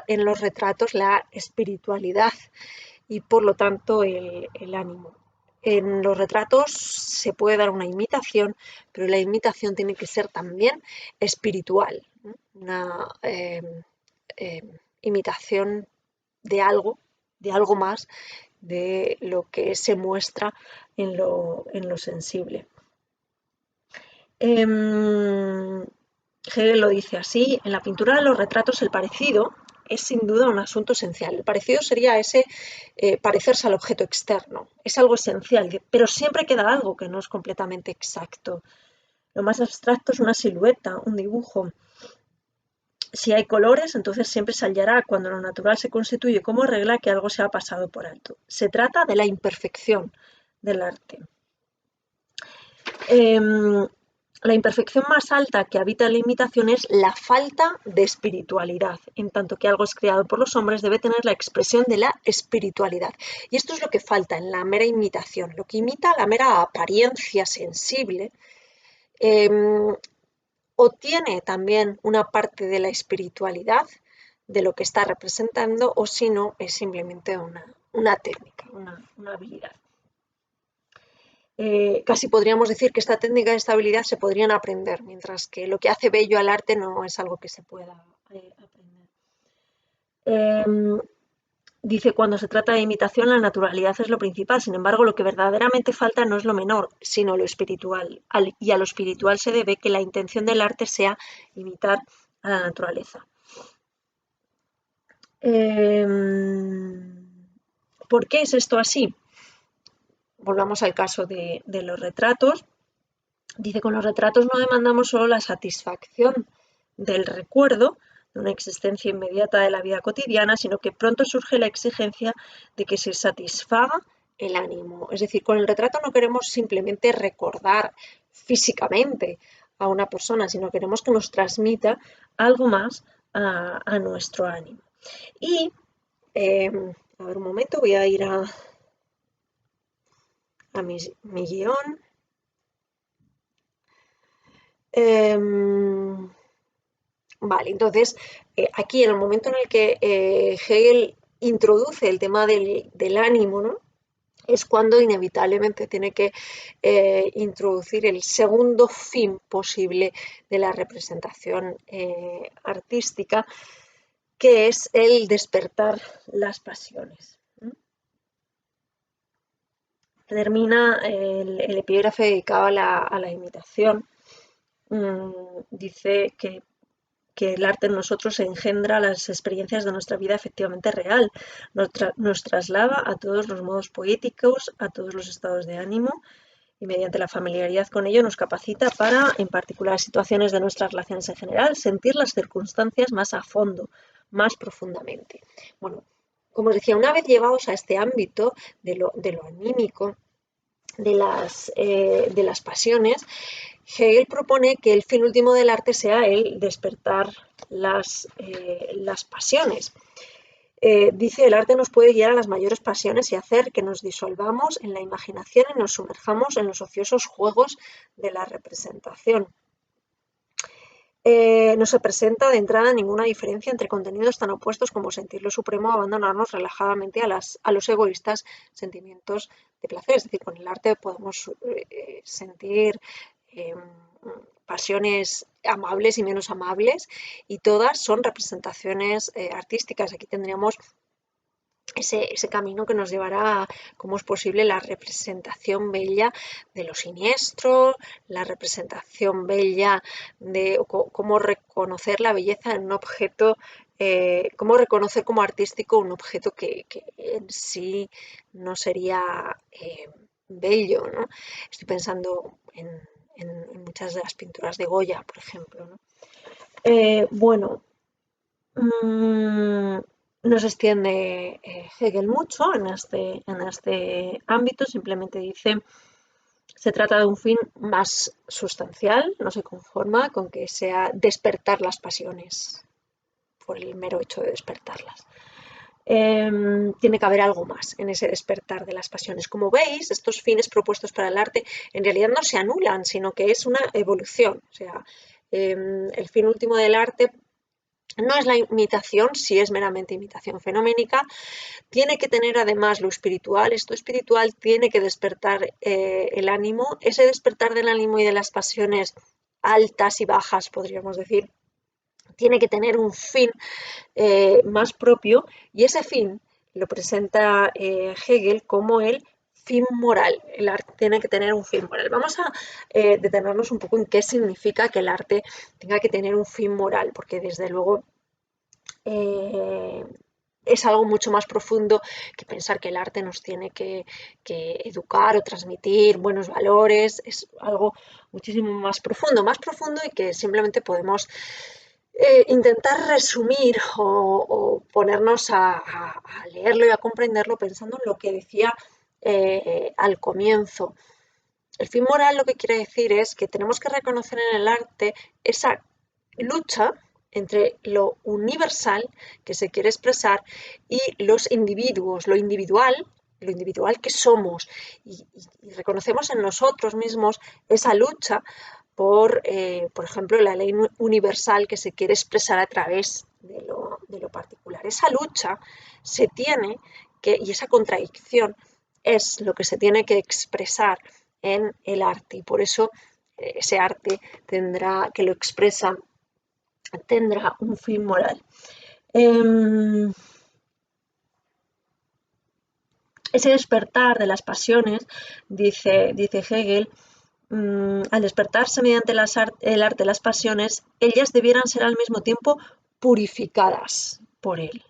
en los retratos la espiritualidad y por lo tanto el ánimo. En los retratos se puede dar una imitación, pero la imitación tiene que ser también espiritual, ¿no? Una eh, imitación de algo más de lo que se muestra en lo sensible. Hegel lo dice así, en la pintura de los retratos el parecido es sin duda un asunto esencial. El parecido sería ese parecerse al objeto externo, es algo esencial, pero siempre queda algo que no es completamente exacto. Lo más abstracto es una silueta, un dibujo. Si hay colores, entonces siempre se hallará cuando lo natural se constituye como regla que algo se ha pasado por alto. Se trata de la imperfección del arte. La imperfección más alta que habita en la imitación es la falta de espiritualidad. En tanto que algo es creado por los hombres, debe tener la expresión de la espiritualidad. Y esto es lo que falta en la mera imitación. Lo que imita la mera apariencia sensible o tiene también una parte de la espiritualidad de lo que está representando, o si no, es simplemente una técnica, una habilidad. Casi podríamos decir que esta técnica y esta habilidad se podrían aprender, mientras que lo que hace bello al arte no es algo que se pueda aprender. Dice, cuando se trata de imitación, la naturalidad es lo principal, sin embargo, lo que verdaderamente falta no es lo menor, sino lo espiritual. Y a lo espiritual se debe que la intención del arte sea imitar a la naturaleza. ¿Por qué es esto así? Volvamos al caso de los retratos. Dice, con los retratos no demandamos solo la satisfacción del recuerdo de una existencia inmediata de la vida cotidiana, sino que pronto surge la exigencia de que se satisfaga el ánimo. Es decir, con el retrato no queremos simplemente recordar físicamente a una persona, sino queremos que nos transmita algo más a nuestro ánimo. Y, a ver un momento, voy a ir a mi guión. Vale, entonces aquí en el momento en el que Hegel introduce el tema del ánimo, ¿no? Es cuando inevitablemente tiene que introducir el segundo fin posible de la representación artística, que es el despertar las pasiones. Termina el epígrafe dedicado a la imitación. Dice que que el arte en nosotros engendra las experiencias de nuestra vida efectivamente real, nos traslada a todos los modos poéticos, a todos los estados de ánimo y mediante la familiaridad con ello nos capacita para, en particulares situaciones de nuestras relaciones en general, sentir las circunstancias más a fondo, más profundamente. Bueno, como os decía, una vez llevados a este ámbito de lo anímico, de las pasiones, Hegel propone que el fin último del arte sea el despertar las pasiones. Dice, el arte nos puede guiar a las mayores pasiones y hacer que nos disolvamos en la imaginación y nos sumerjamos en los ociosos juegos de la representación. No se presenta de entrada ninguna diferencia entre contenidos tan opuestos como sentir lo supremo o abandonarnos relajadamente a los egoístas sentimientos de placer. Es decir, con el arte podemos sentir pasiones amables y menos amables, y todas son representaciones artísticas. Aquí tendríamos ese camino que nos llevará a cómo es posible la representación bella de lo siniestro, la representación bella de cómo reconocer la belleza en un objeto, cómo reconocer como artístico un objeto que en sí no sería bello, ¿no? Estoy pensando en muchas de las pinturas de Goya, por ejemplo, ¿no? Bueno, no se extiende Hegel mucho en este ámbito, simplemente dice, se trata de un fin más sustancial, no se conforma con que sea despertar las pasiones por el mero hecho de despertarlas. Tiene que haber algo más en ese despertar de las pasiones. Como veis, estos fines propuestos para el arte en realidad no se anulan, sino que es una evolución. O sea, el fin último del arte no es la imitación, si es meramente imitación fenoménica, tiene que tener además lo espiritual. Esto espiritual tiene que despertar el ánimo, ese despertar del ánimo y de las pasiones altas y bajas, podríamos decir, tiene que tener un fin más propio, y ese fin lo presenta Hegel como el fin moral. El arte tiene que tener un fin moral. Vamos a detenernos un poco en qué significa que el arte tenga que tener un fin moral, porque desde luego es algo mucho más profundo que pensar que el arte nos tiene que educar o transmitir buenos valores. Es algo muchísimo más profundo y que simplemente podemos intentar resumir o ponernos a leerlo y a comprenderlo pensando en lo que decía al comienzo. El fin moral lo que quiere decir es que tenemos que reconocer en el arte esa lucha entre lo universal que se quiere expresar y los individuos, lo individual que somos, y reconocemos en nosotros mismos esa lucha por ejemplo, la ley universal que se quiere expresar a través de lo particular. Esa lucha se tiene y esa contradicción es lo que se tiene que expresar en el arte, y por eso ese arte que lo expresa tendrá un fin moral. Ese despertar de las pasiones, dice Hegel, al despertarse mediante el arte las pasiones, ellas debieran ser al mismo tiempo purificadas por él.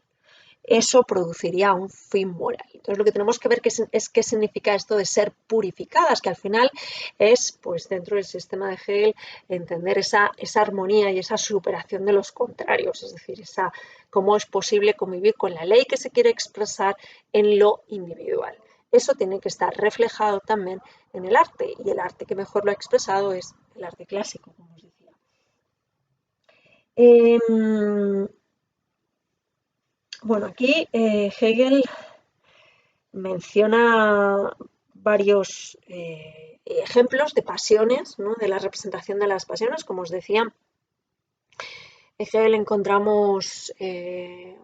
Eso produciría un fin moral. Entonces lo que tenemos que ver es qué significa esto de ser purificadas, que al final es, pues dentro del sistema de Hegel, entender esa armonía y esa superación de los contrarios, es decir, cómo es posible convivir con la ley que se quiere expresar en lo individual. Eso tiene que estar reflejado también en el arte, y el arte que mejor lo ha expresado es el arte clásico, como os decía. Bueno, aquí Hegel menciona varios ejemplos de pasiones, ¿no? De la representación de las pasiones. Como os decía, en Hegel encontramos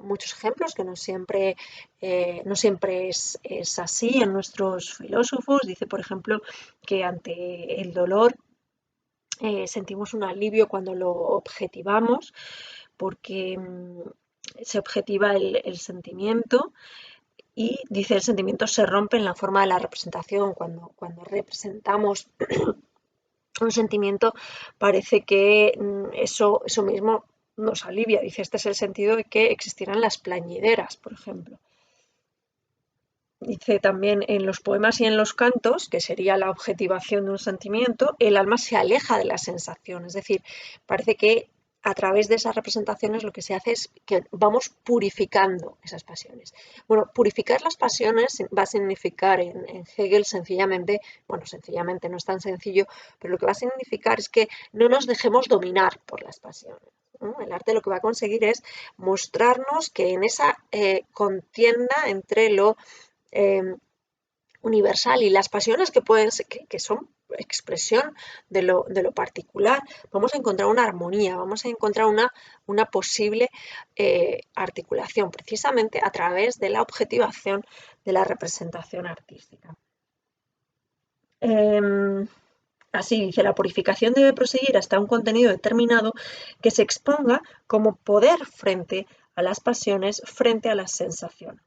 muchos ejemplos, que no siempre es así en nuestros filósofos. Dice, por ejemplo, que ante el dolor sentimos un alivio cuando lo objetivamos, porque se objetiva el sentimiento, y dice, el sentimiento se rompe en la forma de la representación. Cuando representamos un sentimiento, parece que eso mismo nos alivia. Dice, este es el sentido de que existieran las plañideras, por ejemplo. Dice también en los poemas y en los cantos, que sería la objetivación de un sentimiento, el alma se aleja de la sensación. Es decir, parece que a través de esas representaciones lo que se hace es que vamos purificando esas pasiones. Bueno, purificar las pasiones va a significar en Hegel sencillamente, bueno, sencillamente no es tan sencillo, pero lo que va a significar es que no nos dejemos dominar por las pasiones. ¿No? El arte lo que va a conseguir es mostrarnos que en esa contienda entre lo eh, universal y las pasiones que pueden ser, que son expresión de lo particular, vamos a encontrar una armonía, vamos a encontrar una posible articulación, precisamente a través de la objetivación de la representación artística. Así dice, la purificación debe proseguir hasta un contenido determinado que se exponga como poder frente a las pasiones, frente a las sensaciones.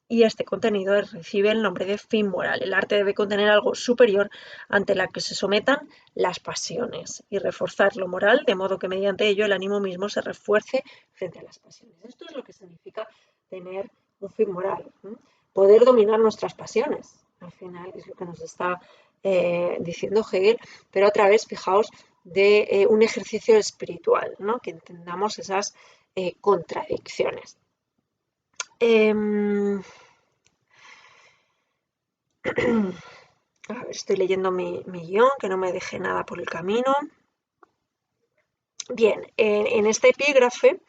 Y este contenido recibe el nombre de fin moral. El arte debe contener algo superior ante la que se sometan las pasiones y reforzar lo moral, de modo que mediante ello el ánimo mismo se refuerce frente a las pasiones. Esto es lo que significa tener un fin moral, ¿no? Poder dominar nuestras pasiones. Al final es lo que nos está diciendo Hegel, pero otra vez, fijaos, de un ejercicio espiritual, ¿no? Que entendamos esas contradicciones. A ver, estoy leyendo mi guión, que no me deje nada por el camino. Bien, en este epígrafe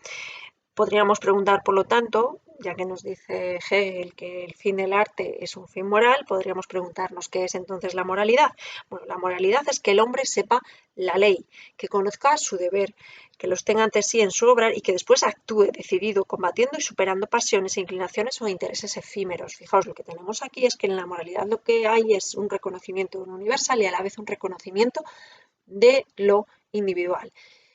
podríamos preguntar, por lo tanto, ya que nos dice Hegel que el fin del arte es un fin moral, podríamos preguntarnos qué es entonces la moralidad. Bueno, la moralidad es que el hombre sepa la ley, que conozca su deber, que los tenga ante sí en su obra y que después actúe decidido, combatiendo y superando pasiones, inclinaciones o intereses efímeros. Fijaos, lo que tenemos aquí es que en la moralidad lo que hay es un reconocimiento de lo universal y a la vez un reconocimiento de lo individual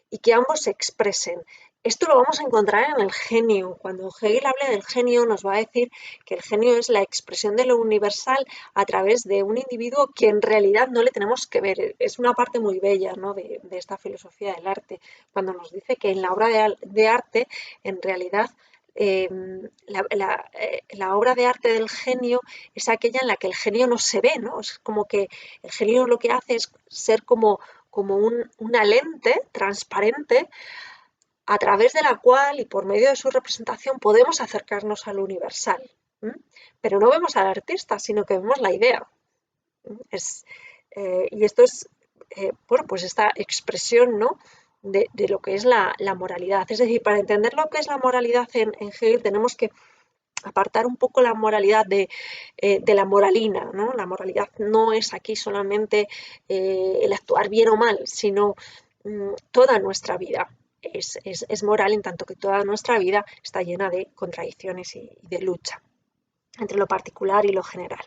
y que ambos se expresen. Esto lo vamos a encontrar en el genio. Cuando Hegel habla del genio, nos va a decir que el genio es la expresión de lo universal a través de un individuo que en realidad no le tenemos que ver. Es una parte muy bella, ¿no?, de esta filosofía del arte, cuando nos dice que en la obra de arte, en realidad, la obra de arte del genio es aquella en la que el genio no se ve, ¿no? Es como que el genio lo que hace es ser como una lente transparente a través de la cual y por medio de su representación podemos acercarnos al universal. ¿M? Pero no vemos al artista, sino que vemos la idea. Y esto es, bueno, pues esta expresión, ¿no?, de lo que es la moralidad. Es decir, para entender lo que es la moralidad en Hegel tenemos que apartar un poco la moralidad de la moralina, ¿no? La moralidad no es aquí solamente el actuar bien o mal, sino toda nuestra vida es moral, en tanto que toda nuestra vida está llena de contradicciones y de lucha entre lo particular y lo general.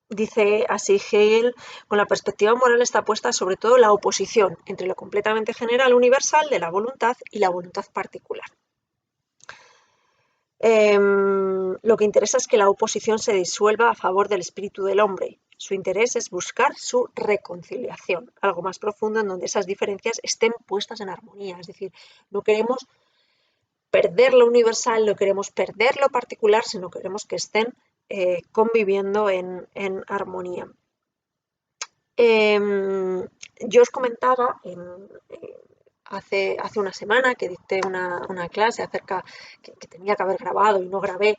Dice así Hegel, con la perspectiva moral está puesta sobre todo la oposición entre lo completamente general universal de la voluntad y la voluntad particular. Lo que interesa es que la oposición se disuelva a favor del espíritu del hombre. Su interés es buscar su reconciliación, algo más profundo en donde esas diferencias estén puestas en armonía. Es decir, no queremos perder lo universal, no queremos perder lo particular, sino queremos que estén conviviendo en armonía. Yo os comentaba hace una semana que dicté una clase acerca que tenía que haber grabado y no grabé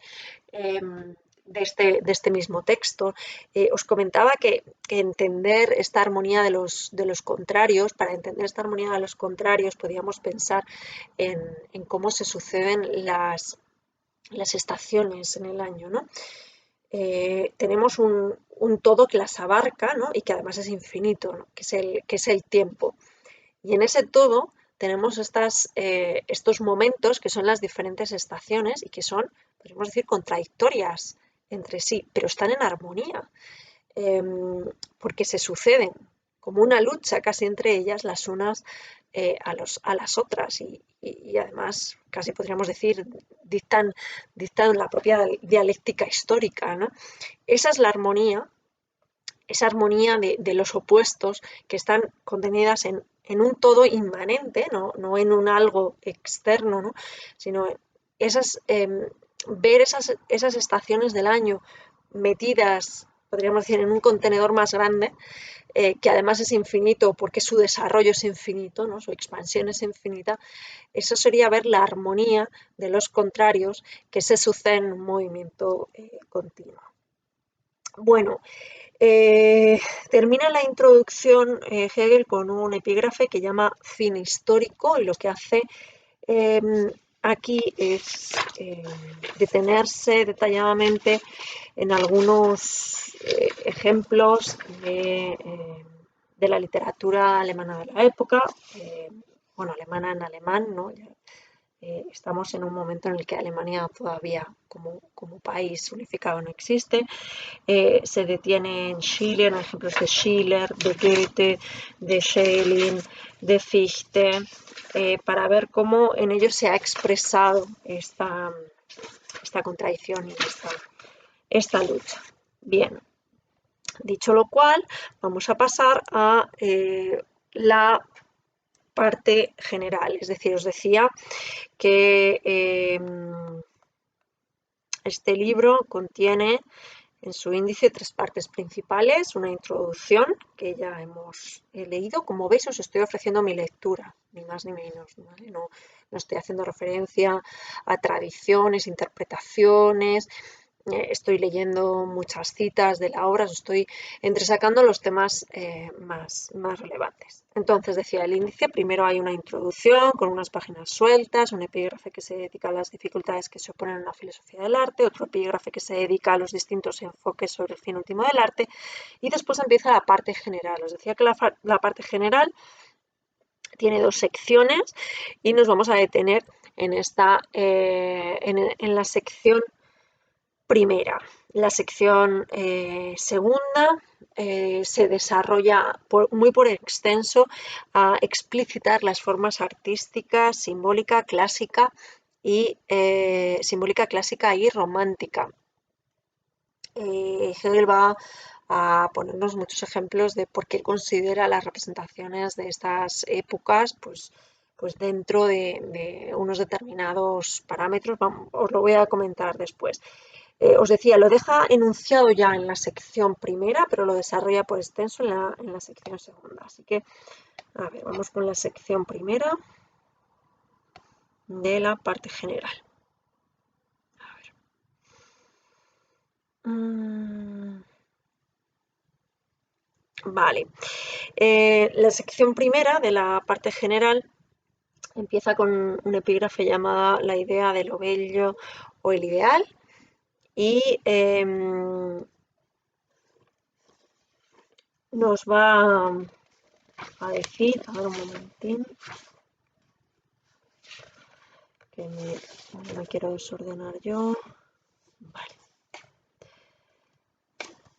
de este mismo texto. Os comentaba que entender esta armonía de los contrarios, para entender esta armonía de los contrarios podíamos pensar en cómo se suceden las estaciones en el año, ¿no? Tenemos un todo que las abarca, ¿no?, y que además es infinito, ¿no?, que es el tiempo. Y en ese todo tenemos estos momentos que son las diferentes estaciones y que son, podríamos decir, contradictorias entre sí, pero están en armonía, porque se suceden como una lucha casi entre ellas, las unas a las otras, y además casi podríamos decir dictan la propia dialéctica histórica, ¿no? Esa es la armonía esa armonía de los opuestos que están contenidas en un todo inmanente, no en un algo externo, ¿no? Sino ver esas estaciones del año metidas, podríamos decir, en un contenedor más grande, que además es infinito porque su desarrollo es infinito, ¿no? Su expansión es infinita. Eso sería ver la armonía de los contrarios que se suceden en un movimiento continuo. Bueno, termina la introducción Hegel con un epígrafe que llama fin histórico, y lo que hace aquí es detenerse detalladamente en algunos ejemplos de la literatura alemana de la época, bueno, alemana en alemán, ¿no? Estamos en un momento en el que Alemania todavía como país unificado no existe. Se detiene en Schiller, en ejemplos de Schiller, de Goethe, de Schelling, de Fichte, para ver cómo en ellos se ha expresado esta contradicción y esta lucha. Bien, dicho lo cual, vamos a pasar a la parte general. Es decir, os decía que este libro contiene en su índice 3 partes principales, una introducción que ya hemos leído. Como veis, os estoy ofreciendo mi lectura, ni más ni menos, ¿vale? No estoy haciendo referencia a tradiciones, interpretaciones. Estoy leyendo muchas citas de la obra, os estoy entresacando los temas más relevantes. Entonces, decía el índice, primero hay una introducción con unas páginas sueltas, un epígrafe que se dedica a las dificultades que se oponen a la filosofía del arte, otro epígrafe que se dedica a los distintos enfoques sobre el fin último del arte, y después empieza la parte general. Os decía que la parte general tiene 2 secciones y nos vamos a detener en la sección primera. La sección segunda se desarrolla muy por extenso a explicitar las formas artísticas, simbólica, clásica y romántica. Hegel va a ponernos muchos ejemplos de por qué considera las representaciones de estas épocas pues dentro de unos determinados parámetros. Os lo voy a comentar después. Os decía, lo deja enunciado ya en la sección primera, pero lo desarrolla por extenso en la sección segunda. Así que, a ver, vamos con la sección primera de la parte general. A ver. Vale. La sección primera de la parte general empieza con un epígrafe llamada La idea de lo bello o el ideal, y nos va a decir, a ver un momentín, que me quiero desordenar yo.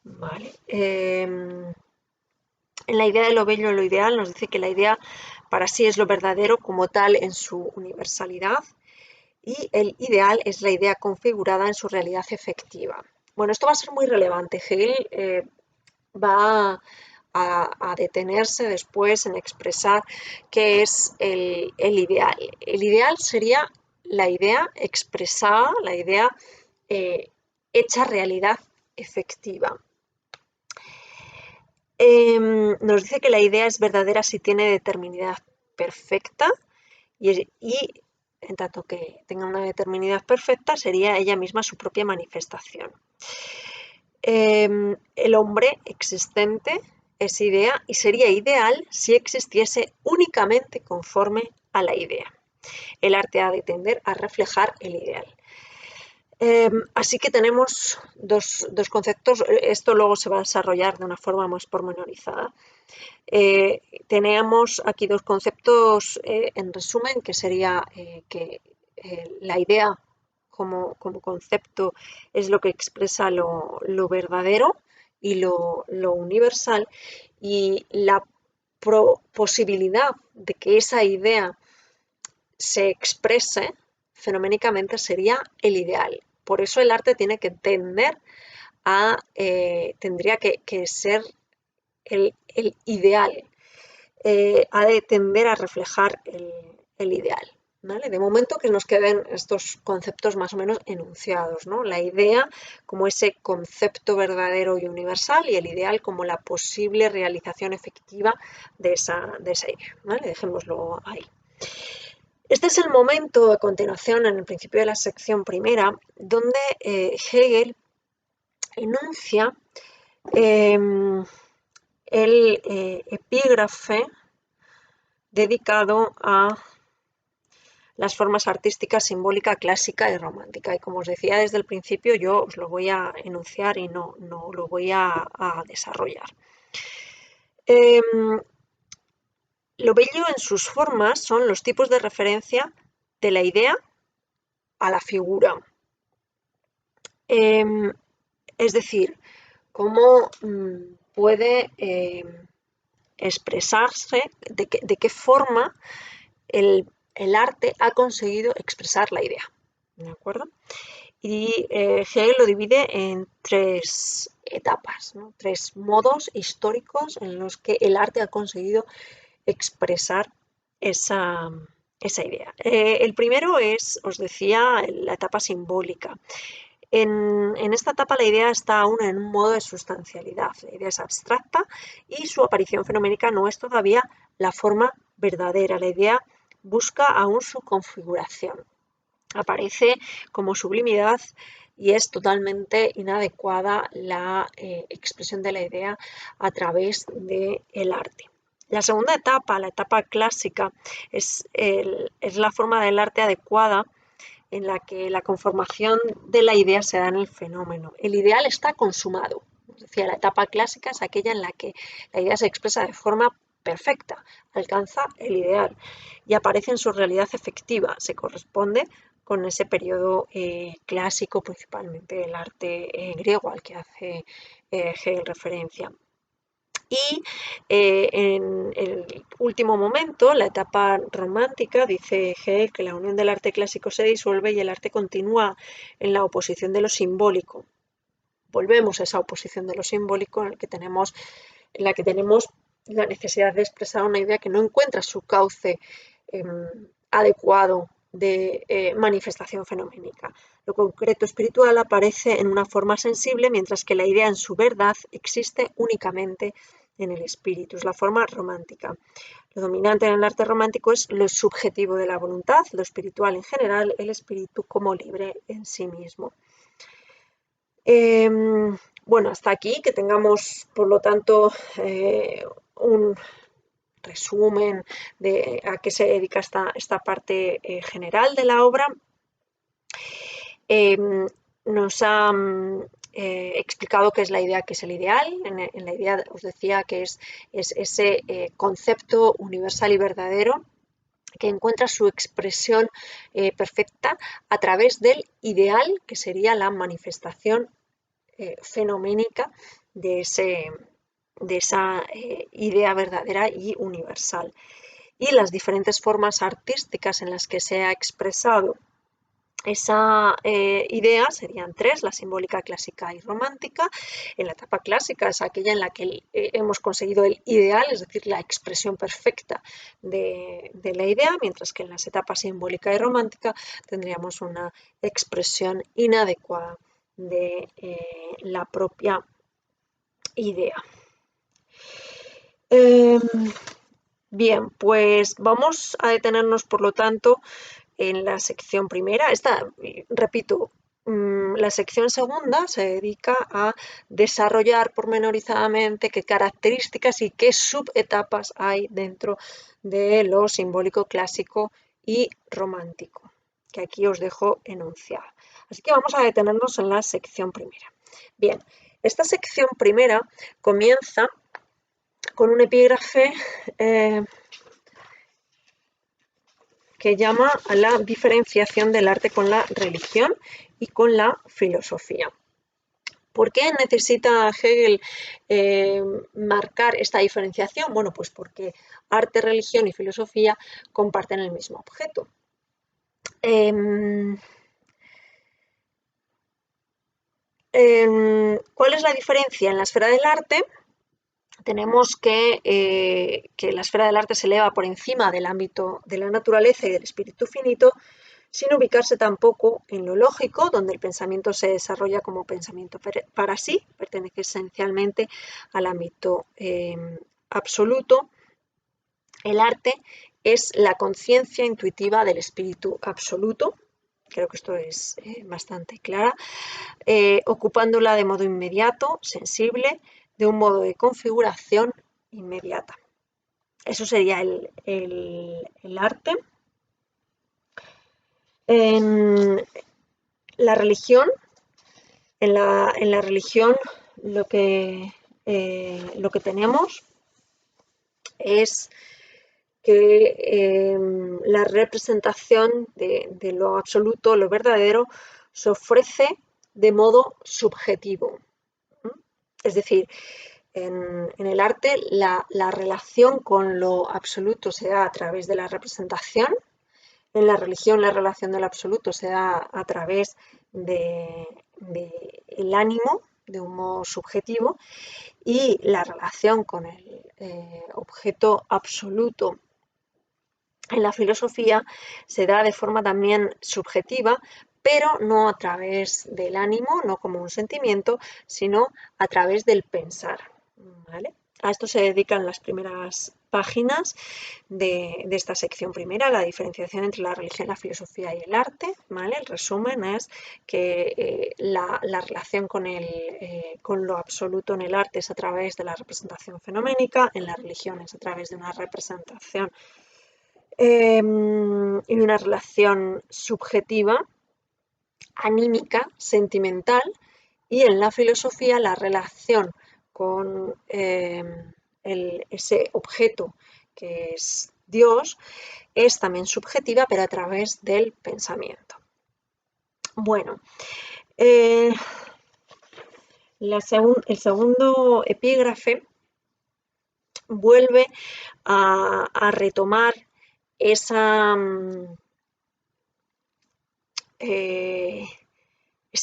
Vale. En la idea de lo bello o lo ideal nos dice que la idea para sí es lo verdadero como tal en su universalidad, y el ideal es la idea configurada en su realidad efectiva. Bueno, esto va a ser muy relevante. Hegel va a detenerse después en expresar qué es el ideal. El ideal sería la idea expresada, la idea hecha realidad efectiva. Nos dice que la idea es verdadera si tiene determinidad perfecta, y en tanto que tenga una determinidad perfecta sería ella misma su propia manifestación. El hombre existente es idea y sería ideal si existiese únicamente conforme a la idea. El arte ha de tender a reflejar el ideal. Así que tenemos dos conceptos. Esto luego se va a desarrollar de una forma más pormenorizada. Tenemos aquí 2 conceptos en resumen, que sería que la idea como concepto es lo que expresa lo verdadero y lo universal, y la posibilidad de que esa idea se exprese fenoménicamente sería el ideal. Por eso el arte tiene que tender tendría que ser el ideal, ha de tender a reflejar el ideal. ¿Vale? De momento que nos queden estos conceptos más o menos enunciados, ¿no? La idea como ese concepto verdadero y universal y el ideal como la posible realización efectiva de esa idea. ¿Vale? Dejémoslo ahí. Este es el momento, a continuación, en el principio de la sección primera, donde Hegel enuncia el epígrafe dedicado a las formas artísticas simbólica, clásica y romántica. Y como os decía desde el principio, yo os lo voy a enunciar y no lo voy a desarrollar. Lo bello en sus formas son los tipos de referencia de la idea a la figura. Es decir, cómo puede expresarse, de qué forma el arte ha conseguido expresar la idea. ¿De acuerdo? Y Hegel lo divide en tres etapas, ¿no? Tres modos históricos en los que el arte ha conseguido expresar esa idea. El primero es, os decía, la etapa simbólica. En esta etapa la idea está aún en un modo de sustancialidad, la idea es abstracta y su aparición fenoménica no es todavía la forma verdadera, la idea busca aún su configuración, aparece como sublimidad y es totalmente inadecuada la expresión de la idea a través del arte. La segunda etapa, la etapa clásica, es la forma del arte adecuada en la que la conformación de la idea se da en el fenómeno. El ideal está consumado. Es decir, la etapa clásica es aquella en la que la idea se expresa de forma perfecta, alcanza el ideal y aparece en su realidad efectiva, se corresponde con ese periodo clásico, principalmente el arte griego al que hace Hegel referencia. Y en el último momento, la etapa romántica, dice Hegel que la unión del arte clásico se disuelve y el arte continúa en la oposición de lo simbólico. Volvemos a esa oposición de lo simbólico en la que tenemos la necesidad de expresar una idea que no encuentra su cauce adecuado de manifestación fenoménica. Lo concreto espiritual aparece en una forma sensible, mientras que la idea en su verdad existe únicamente en el espíritu. Es la forma romántica. Lo dominante en el arte romántico es lo subjetivo de la voluntad, lo espiritual en general, el espíritu como libre en sí mismo. Bueno, hasta aquí, que tengamos, por lo tanto, un resumen de a qué se dedica esta parte general de la obra. Nos ha explicado qué es la idea, qué es el ideal. En la idea os decía que es ese concepto universal y verdadero que encuentra su expresión perfecta a través del ideal, que sería la manifestación fenoménica de esa idea verdadera y universal. Y las diferentes formas artísticas en las que se ha expresado esa idea serían tres: la simbólica, clásica y romántica. En la etapa clásica es aquella en la que hemos conseguido el ideal, es decir, la expresión perfecta de la idea, mientras que en las etapas simbólica y romántica tendríamos una expresión inadecuada de la propia idea. Bien, pues vamos a detenernos, por lo tanto, en la sección primera. Repito, la sección segunda se dedica a desarrollar pormenorizadamente qué características y qué subetapas hay dentro de lo simbólico, clásico y romántico, que aquí os dejo enunciado. Así que vamos a detenernos en la sección primera. Bien, esta sección primera comienza con un epígrafe que llama a la diferenciación del arte con la religión y con la filosofía. ¿Por qué necesita Hegel marcar esta diferenciación? Bueno, pues porque arte, religión y filosofía comparten el mismo objeto. ¿Cuál es la diferencia? En la esfera del arte, tenemos que la esfera del arte se eleva por encima del ámbito de la naturaleza y del espíritu finito, sin ubicarse tampoco en lo lógico, donde el pensamiento se desarrolla como pensamiento para sí, pertenece esencialmente al ámbito absoluto. El arte es la conciencia intuitiva del espíritu absoluto, creo que esto es bastante clara, ocupándola de modo inmediato, sensible, de un modo de configuración inmediata. Eso sería el arte. En la religión, en la religión lo que tenemos es que la representación de lo absoluto, lo verdadero, se ofrece de modo subjetivo. Es decir, en el arte la relación con lo absoluto se da a través de la representación. En la religión la relación del absoluto se da a través del ánimo, de un modo subjetivo, y la relación con el objeto absoluto en la filosofía se da de forma también subjetiva, pero no a través del ánimo, no como un sentimiento, sino a través del pensar. ¿Vale? A esto se dedican las primeras páginas de esta sección primera, la diferenciación entre la religión, la filosofía y el arte. ¿Vale? El resumen es que la relación con lo absoluto en el arte es a través de la representación fenoménica, en la religión es a través de una representación y una relación subjetiva, anímica, sentimental, y en la filosofía la relación con ese objeto que es Dios es también subjetiva, pero a través del pensamiento. Bueno, el segundo epígrafe vuelve a retomar ese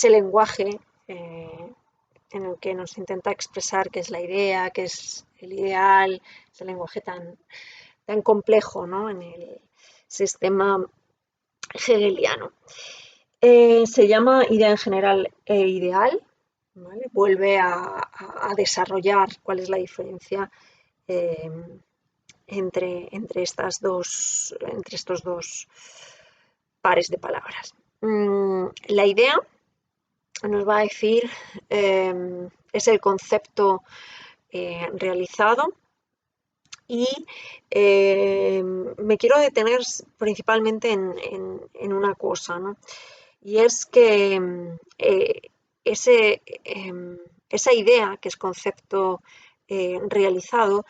lenguaje en el que nos intenta expresar qué es la idea, qué es el ideal, ese lenguaje tan complejo, ¿no?, en el sistema hegeliano. Se llama idea en general e ideal, ¿vale? Vuelve a desarrollar cuál es la diferencia entre estos dos pares de palabras. La idea nos va a decir es el concepto realizado y me quiero detener principalmente en una cosa, ¿no? Y es que esa idea, que es concepto realizado,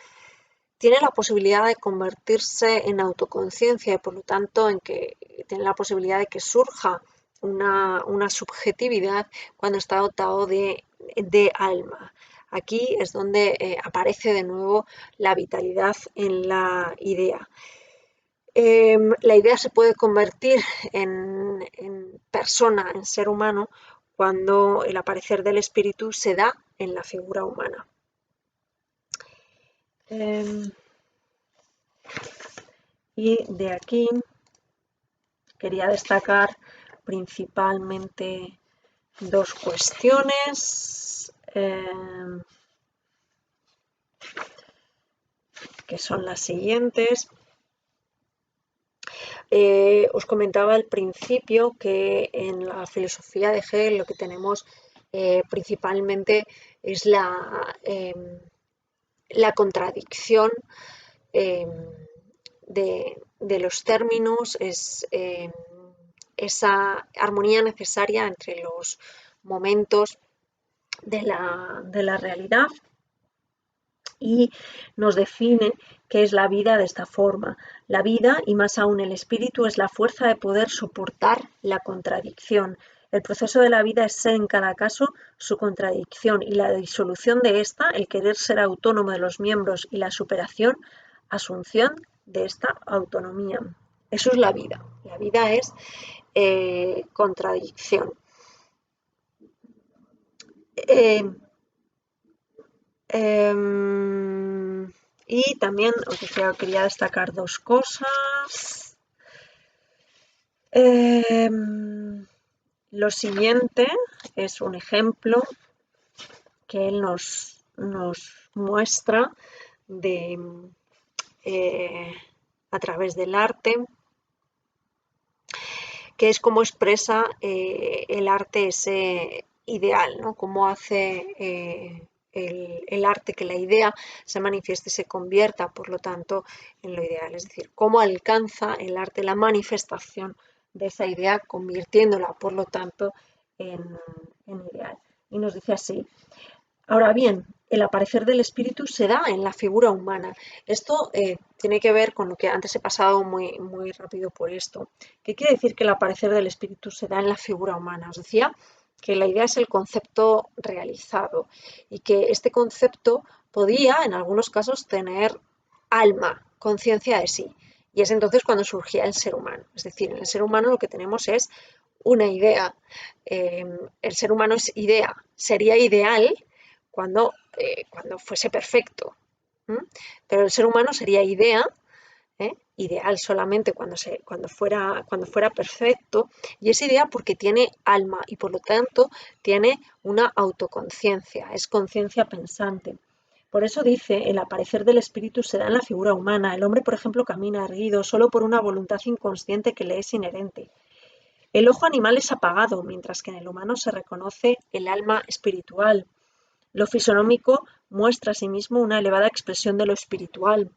tiene la posibilidad de convertirse en autoconciencia y por lo tanto tiene la posibilidad de que surja una subjetividad cuando está dotado de alma. Aquí es donde aparece de nuevo la vitalidad en la idea. La idea se puede convertir en persona, en ser humano, cuando el aparecer del espíritu se da en la figura humana. Y de aquí quería destacar principalmente dos cuestiones que son las siguientes. Os comentaba al principio que en la filosofía de Hegel lo que tenemos principalmente es la contradicción de los términos, es esa armonía necesaria entre los momentos de la realidad, y nos define qué es la vida de esta forma. La vida, y más aún el espíritu, es la fuerza de poder soportar la contradicción. El proceso de la vida es ser en cada caso su contradicción y la disolución de esta, el querer ser autónomo de los miembros y la superación, asunción de esta autonomía. Eso es la vida. La vida es contradicción. Y también os decía, quería destacar dos cosas. Lo siguiente es un ejemplo que él nos muestra a través del arte, que es cómo expresa el arte ese ideal, ¿no? Cómo hace el arte que la idea se manifieste y se convierta, por lo tanto, en lo ideal. Es decir, cómo alcanza el arte la manifestación de esa idea, convirtiéndola, por lo tanto, en ideal. Y nos dice así: ahora bien, el aparecer del espíritu se da en la figura humana. Esto tiene que ver con lo que antes he pasado muy, muy rápido por esto. ¿Qué quiere decir que el aparecer del espíritu se da en la figura humana? Os decía que la idea es el concepto realizado y que este concepto podía, en algunos casos, tener alma, conciencia de sí. Y es entonces cuando surgía el ser humano. Es decir, en el ser humano lo que tenemos es una idea. El ser humano es idea. Sería ideal cuando fuese perfecto. Pero el ser humano sería idea, ideal solamente cuando fuera perfecto, y es idea porque tiene alma y por lo tanto tiene una autoconciencia, es conciencia pensante. Por eso dice, el aparecer del espíritu se da en la figura humana. El hombre, por ejemplo, camina erguido solo por una voluntad inconsciente que le es inherente. El ojo animal es apagado, mientras que en el humano se reconoce el alma espiritual. Lo fisonómico muestra asimismo una elevada expresión de lo espiritual.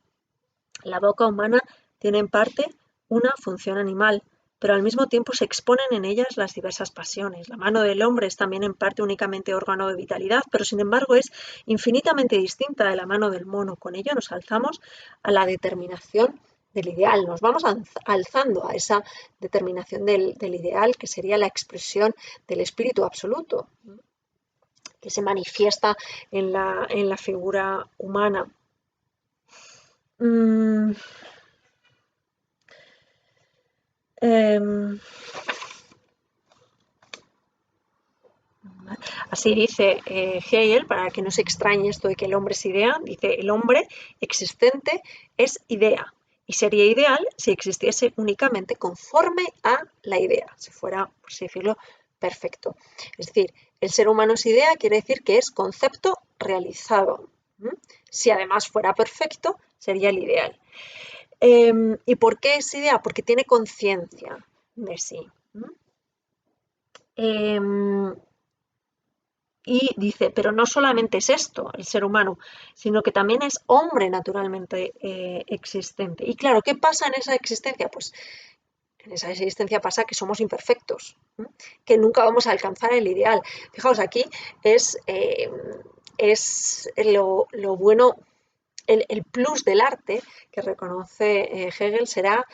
La boca humana tiene en parte una función animal, pero al mismo tiempo se exponen en ellas las diversas pasiones. La mano del hombre es también en parte únicamente órgano de vitalidad, pero sin embargo es infinitamente distinta de la mano del mono. Con ello nos alzamos a la determinación del ideal, nos vamos alzando a esa determinación del ideal, que sería la expresión del espíritu absoluto, que se manifiesta en la figura humana. Así dice Hegel, para que no se extrañe esto de que el hombre es idea, dice: el hombre existente es idea y sería ideal si existiese únicamente conforme a la idea, si fuera, por así decirlo, perfecto. Es decir, el ser humano es idea, quiere decir que es concepto realizado. Si además fuera perfecto, sería el ideal. ¿Y por qué es idea? Porque tiene conciencia de sí. Y dice, pero no solamente es esto, el ser humano, sino que también es hombre naturalmente existente. Y claro, ¿qué pasa en esa existencia? Pues en esa existencia pasa que somos imperfectos, que nunca vamos a alcanzar el ideal. Fijaos, aquí es lo bueno, el plus del arte que reconoce Hegel será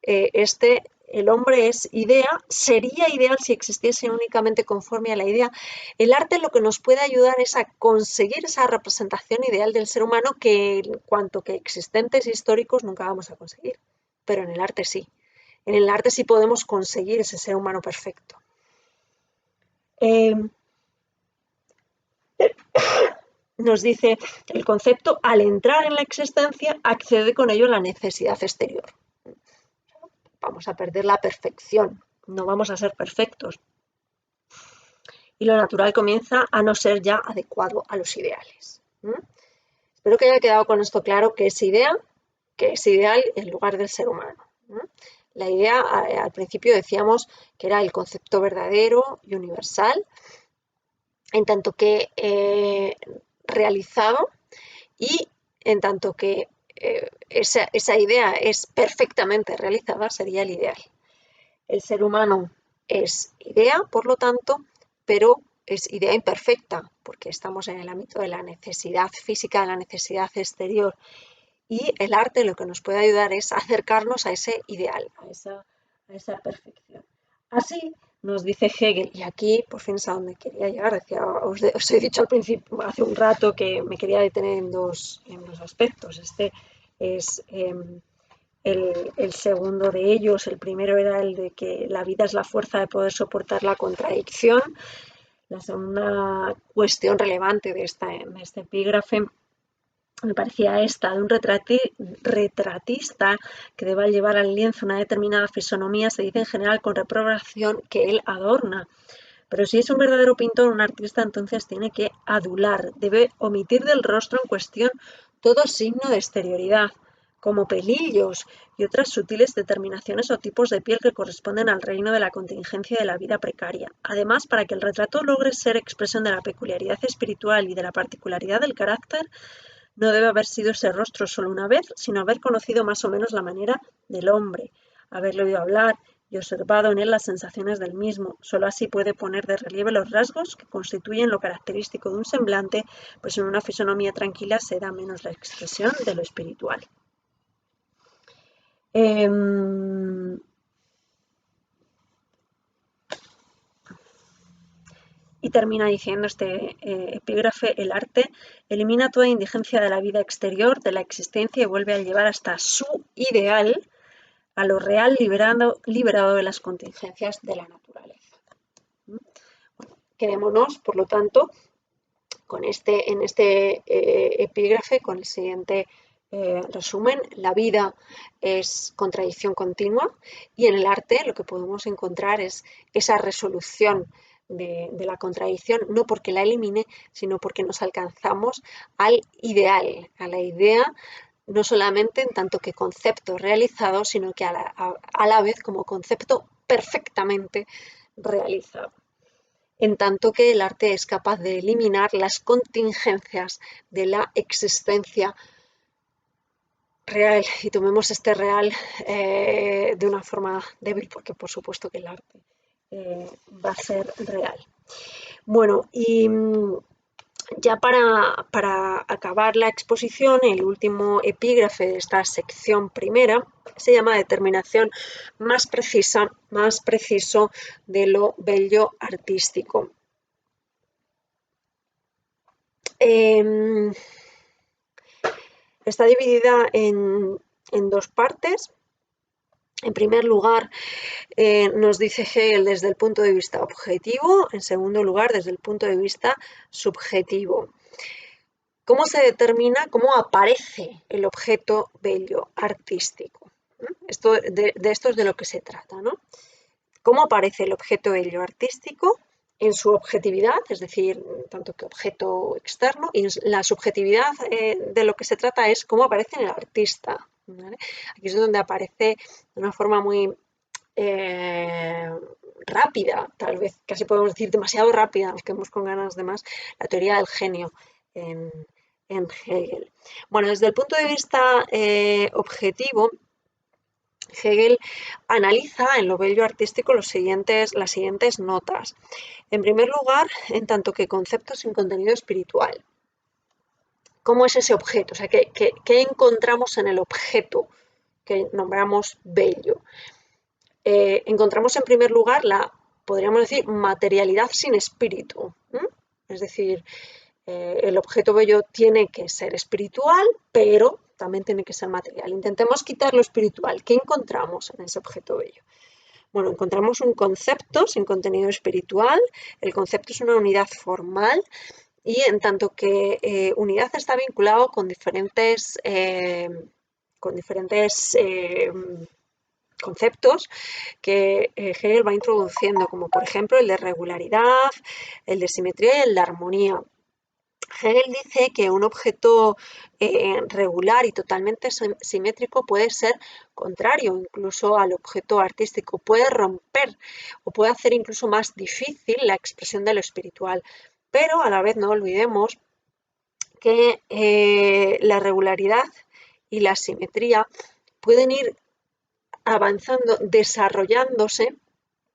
el hombre es idea, sería ideal si existiese únicamente conforme a la idea. El arte lo que nos puede ayudar es a conseguir esa representación ideal del ser humano que en cuanto que existentes históricos nunca vamos a conseguir, pero en el arte sí. En el arte sí podemos conseguir ese ser humano perfecto. Nos dice, el concepto al entrar en la existencia accede con ello a la necesidad exterior. Vamos a perder la perfección, no vamos a ser perfectos. Y lo natural comienza a no ser ya adecuado a los ideales. Espero que haya quedado con esto claro que es idea, que es ideal en lugar del ser humano. La idea, al principio decíamos que era el concepto verdadero y universal, en tanto que realizado, y en tanto que esa idea es perfectamente realizada, sería el ideal. El ser humano es idea, por lo tanto, pero es idea imperfecta, porque estamos en el ámbito de la necesidad física, de la necesidad exterior. Y el arte lo que nos puede ayudar es acercarnos a ese ideal, a esa perfección. Así nos dice Hegel, y aquí por fin es a donde quería llegar. Decía, os he dicho al principio, hace un rato, que me quería detener en dos aspectos. Este es el segundo de ellos. El primero era el de que la vida es la fuerza de poder soportar la contradicción, La segunda cuestión relevante de este epígrafe me parecía esta, de un retratista que deba llevar al lienzo una determinada fisonomía, se dice en general con reprobación que él adorna. Pero si es un verdadero pintor, un artista, entonces tiene que adular, debe omitir del rostro en cuestión todo signo de exterioridad, como pelillos y otras sutiles determinaciones o tipos de piel que corresponden al reino de la contingencia de la vida precaria. Además, para que el retrato logre ser expresión de la peculiaridad espiritual y de la particularidad del carácter, no debe haber sido ese rostro solo una vez, sino haber conocido más o menos la manera del hombre, haberle oído hablar y observado en él las sensaciones del mismo. Solo así puede poner de relieve los rasgos que constituyen lo característico de un semblante, pues en una fisonomía tranquila se da menos la expresión de lo espiritual. Y termina diciendo este epígrafe: el arte elimina toda indigencia de la vida exterior, de la existencia, y vuelve a llevar hasta su ideal a lo real, liberado de las contingencias de la naturaleza. Bueno, quedémonos, por lo tanto, en este epígrafe, con el siguiente resumen. La vida es contradicción continua, y en el arte lo que podemos encontrar es esa resolución de la contradicción, no porque la elimine, sino porque nos alcanzamos al ideal, a la idea, no solamente en tanto que concepto realizado, sino que a la vez como concepto perfectamente realizado. En tanto que el arte es capaz de eliminar las contingencias de la existencia real, y tomemos este real de una forma débil, porque por supuesto que el arte va a ser real. Bueno, y ya para acabar la exposición, el último epígrafe de esta sección primera se llama Determinación más precisa, más preciso de lo bello artístico. Está dividida en dos partes. En primer lugar, nos dice Hegel desde el punto de vista objetivo. En segundo lugar, desde el punto de vista subjetivo. ¿Cómo se determina, cómo aparece el objeto bello artístico? De esto es de lo que se trata, ¿no? ¿Cómo aparece el objeto bello artístico? En su objetividad, es decir, tanto que objeto externo, y la subjetividad de lo que se trata es cómo aparece en el artista, ¿vale? Aquí es donde aparece de una forma muy rápida, tal vez casi podemos decir demasiado rápida, nos quedamos con ganas de más, la teoría del genio en Hegel. Bueno, desde el punto de vista objetivo, Hegel analiza en lo bello artístico las siguientes notas. En primer lugar, en tanto que concepto sin contenido espiritual. ¿Cómo es ese objeto? O sea, ¿qué encontramos en el objeto que nombramos bello? Encontramos en primer lugar podríamos decir, materialidad sin espíritu. Es decir, el objeto bello tiene que ser espiritual, pero también tiene que ser material. Intentemos quitar lo espiritual. ¿Qué encontramos en ese objeto bello? Bueno, encontramos un concepto sin contenido espiritual. El concepto es una unidad formal, y en tanto que unidad está vinculado con diferentes conceptos que Hegel va introduciendo, como por ejemplo el de regularidad, el de simetría y el de armonía. Hegel dice que un objeto regular y totalmente simétrico puede ser contrario incluso al objeto artístico, puede romper o puede hacer incluso más difícil la expresión de lo espiritual. Pero a la vez no olvidemos que la regularidad y la simetría pueden ir avanzando, desarrollándose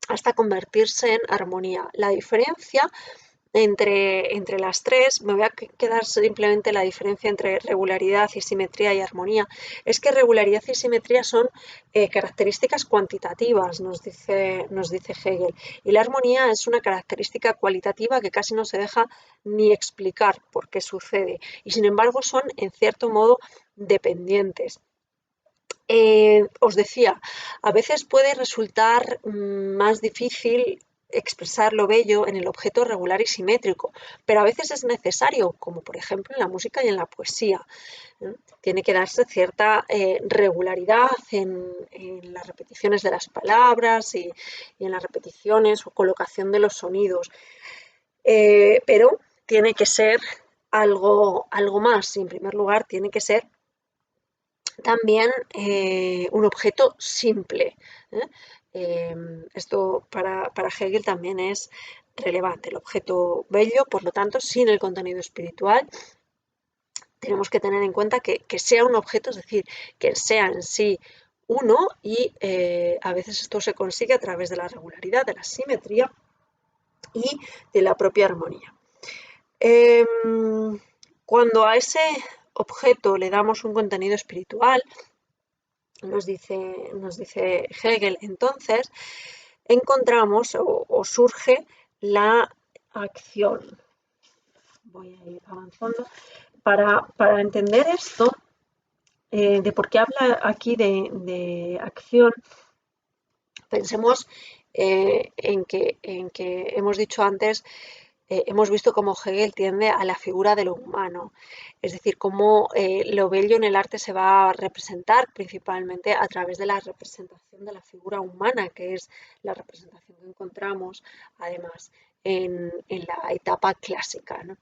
hasta convertirse en armonía. La diferencia entre las tres, me voy a quedar simplemente la diferencia entre regularidad y simetría y armonía, es que regularidad y simetría son características cuantitativas, nos dice Hegel, y la armonía es una característica cualitativa que casi no se deja ni explicar por qué sucede, y sin embargo son en cierto modo dependientes. Os decía, a veces puede resultar más difícil expresar lo bello en el objeto regular y simétrico, pero a veces es necesario, como por ejemplo en la música y en la poesía. Tiene que darse cierta regularidad en las repeticiones de las palabras y en las repeticiones o colocación de los sonidos, pero tiene que ser algo más. Y en primer lugar, tiene que ser también un objeto simple. Esto para Hegel también es relevante. El objeto bello, por lo tanto, sin el contenido espiritual, tenemos que tener en cuenta que sea un objeto, es decir, que sea en sí uno, y a veces esto se consigue a través de la regularidad, de la simetría y de la propia armonía. Cuando a ese objeto le damos un contenido espiritual, nos dice Hegel, entonces encontramos o surge la acción. Voy a ir avanzando. Para entender esto, de por qué habla aquí de acción, pensemos en que hemos dicho antes, hemos visto cómo Hegel tiende a la figura de lo humano, es decir, cómo lo bello en el arte se va a representar principalmente a través de la representación de la figura humana, que es la representación que encontramos además en la etapa clásica, ¿no?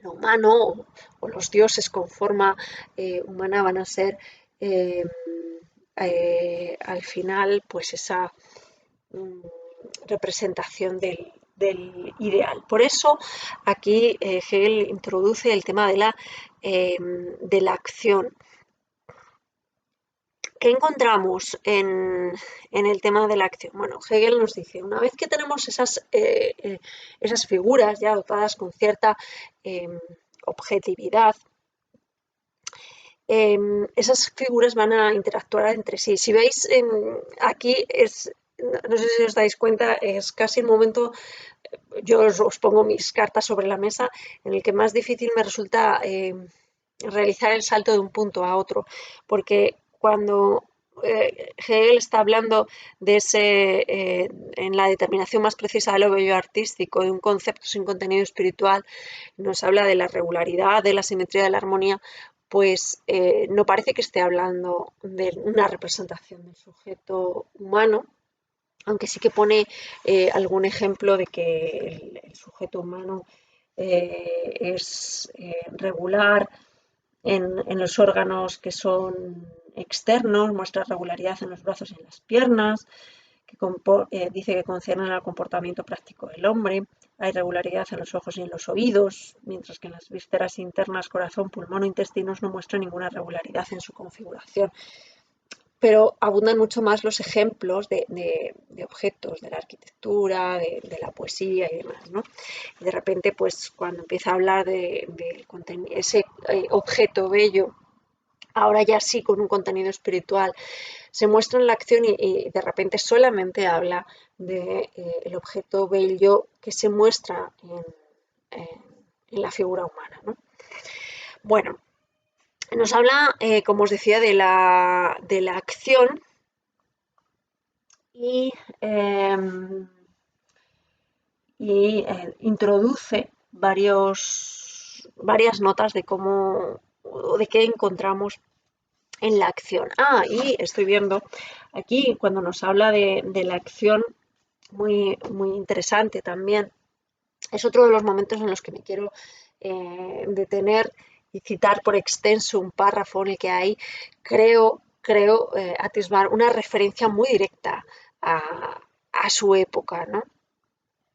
Lo humano o los dioses con forma humana van a ser al final pues esa representación del ideal. Por eso aquí Hegel introduce el tema de la acción. ¿Qué encontramos en el tema de la acción? Bueno, Hegel nos dice, una vez que tenemos esas figuras ya dotadas con cierta objetividad, esas figuras van a interactuar entre sí. Si veis, aquí no sé si os dais cuenta, es casi el momento, yo os pongo mis cartas sobre la mesa, en el que más difícil me resulta realizar el salto de un punto a otro, porque cuando Hegel está hablando de en la determinación más precisa de lo bello artístico, de un concepto sin contenido espiritual, nos habla de la regularidad, de la simetría, de la armonía, pues no parece que esté hablando de una representación del sujeto humano, aunque sí que pone algún ejemplo de que el sujeto humano es regular en los órganos que son externos, muestra regularidad en los brazos y en las piernas, que dice que conciernen al comportamiento práctico del hombre. Hay regularidad en los ojos y en los oídos, mientras que en las vísceras internas, corazón, pulmón o intestinos no muestra ninguna regularidad en su configuración. Pero abundan mucho más los ejemplos de objetos, de la arquitectura, de la poesía y demás, ¿no? Y de repente, pues cuando empieza a hablar de ese objeto bello, ahora ya sí con un contenido espiritual, se muestra en la acción y de repente solamente habla de el objeto bello que se muestra en la figura humana, ¿no? Bueno, nos habla, como os decía, de la acción y, introduce varias notas de cómo o de qué encontramos en la acción. Y estoy viendo aquí cuando nos habla de la acción, muy interesante también. Es otro de los momentos en los que me quiero detener y citar por extenso un párrafo en el que hay, creo atisbar una referencia muy directa a su época, ¿no?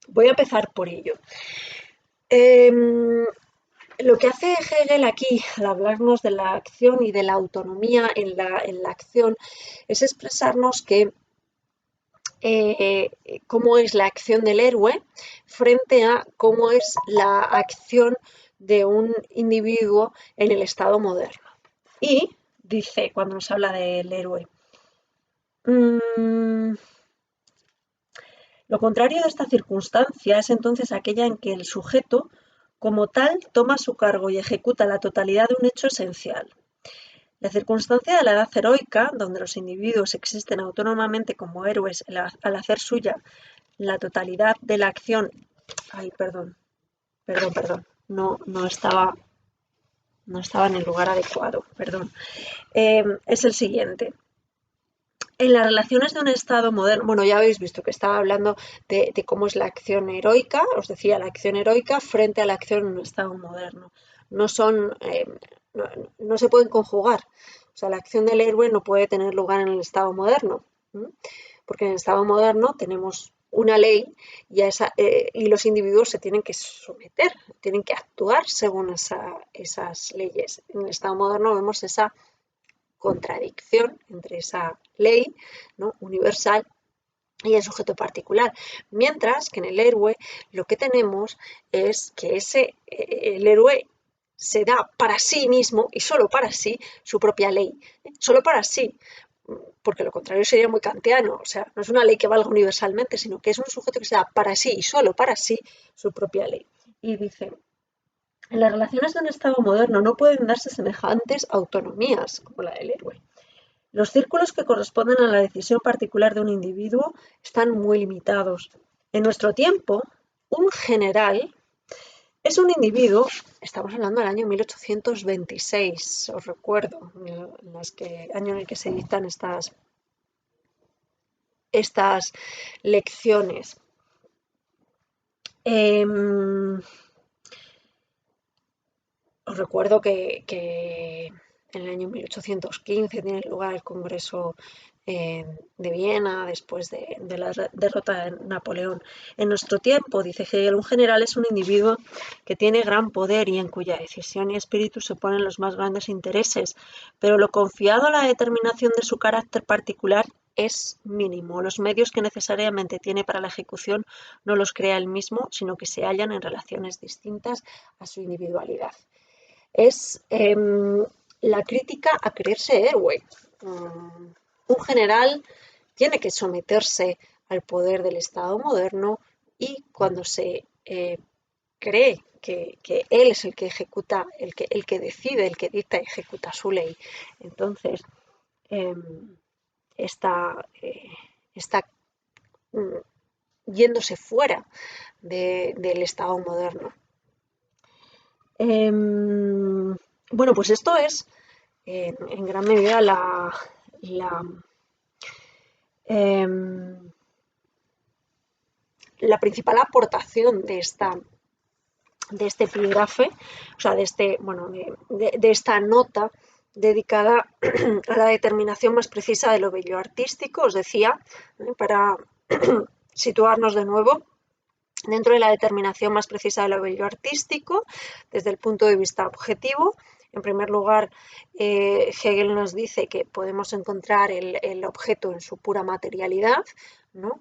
Voy a empezar por ello. Lo que hace Hegel aquí, al hablarnos de la acción y de la autonomía en la acción, es expresarnos que cómo es la acción del héroe frente a cómo es la acción de un individuo en el estado moderno. Y dice, cuando nos habla del héroe, lo contrario de esta circunstancia es entonces aquella en que el sujeto, como tal, toma a su cargo y ejecuta la totalidad de un hecho esencial. La circunstancia de la edad heroica, donde los individuos existen autónomamente como héroes al hacer suya la totalidad de la acción. Ay, perdón, no estaba en el lugar adecuado, perdón. Es el siguiente. En las relaciones de un Estado moderno, bueno, ya habéis visto que estaba hablando de cómo es la acción heroica, os decía, la acción heroica frente a la acción en un Estado moderno. No son, no se pueden conjugar. O sea, la acción del héroe no puede tener lugar en el Estado moderno, porque en el Estado moderno tenemos una ley y los individuos se tienen que someter, tienen que actuar según esas leyes. En el Estado moderno vemos esa contradicción entre esa ley, ¿no?, universal y el sujeto particular, mientras que en el héroe lo que tenemos es que el héroe se da para sí mismo y solo para sí su propia ley, solo para sí, porque lo contrario sería muy kantiano, o sea, no es una ley que valga universalmente, sino que es un sujeto que se da para sí y solo para sí su propia ley. Y dice, en las relaciones de un Estado moderno no pueden darse semejantes autonomías como la del héroe. Los círculos que corresponden a la decisión particular de un individuo están muy limitados. En nuestro tiempo, un general es un individuo, estamos hablando del año 1826, os recuerdo, año en el que se dictan estas lecciones. Os recuerdo que en el año 1815 tiene lugar el Congreso de Viena después de la derrota de Napoleón. En nuestro tiempo, dice Hegel, un general es un individuo que tiene gran poder y en cuya decisión y espíritu se ponen los más grandes intereses, pero lo confiado a la determinación de su carácter particular es mínimo. Los medios que necesariamente tiene para la ejecución no los crea él mismo, sino que se hallan en relaciones distintas a su individualidad. Es la crítica a creerse héroe. Un general tiene que someterse al poder del Estado moderno y cuando se cree que él es el que ejecuta, el que decide, el que dicta y ejecuta su ley, entonces está yéndose fuera del Estado moderno. Bueno, pues esto es en gran medida la principal aportación de este epígrafe, o sea, de esta nota dedicada a la determinación más precisa de lo bello artístico, os decía, para situarnos de nuevo dentro de la determinación más precisa de lo bello artístico, desde el punto de vista objetivo. En primer lugar, Hegel nos dice que podemos encontrar el objeto en su pura materialidad, ¿no?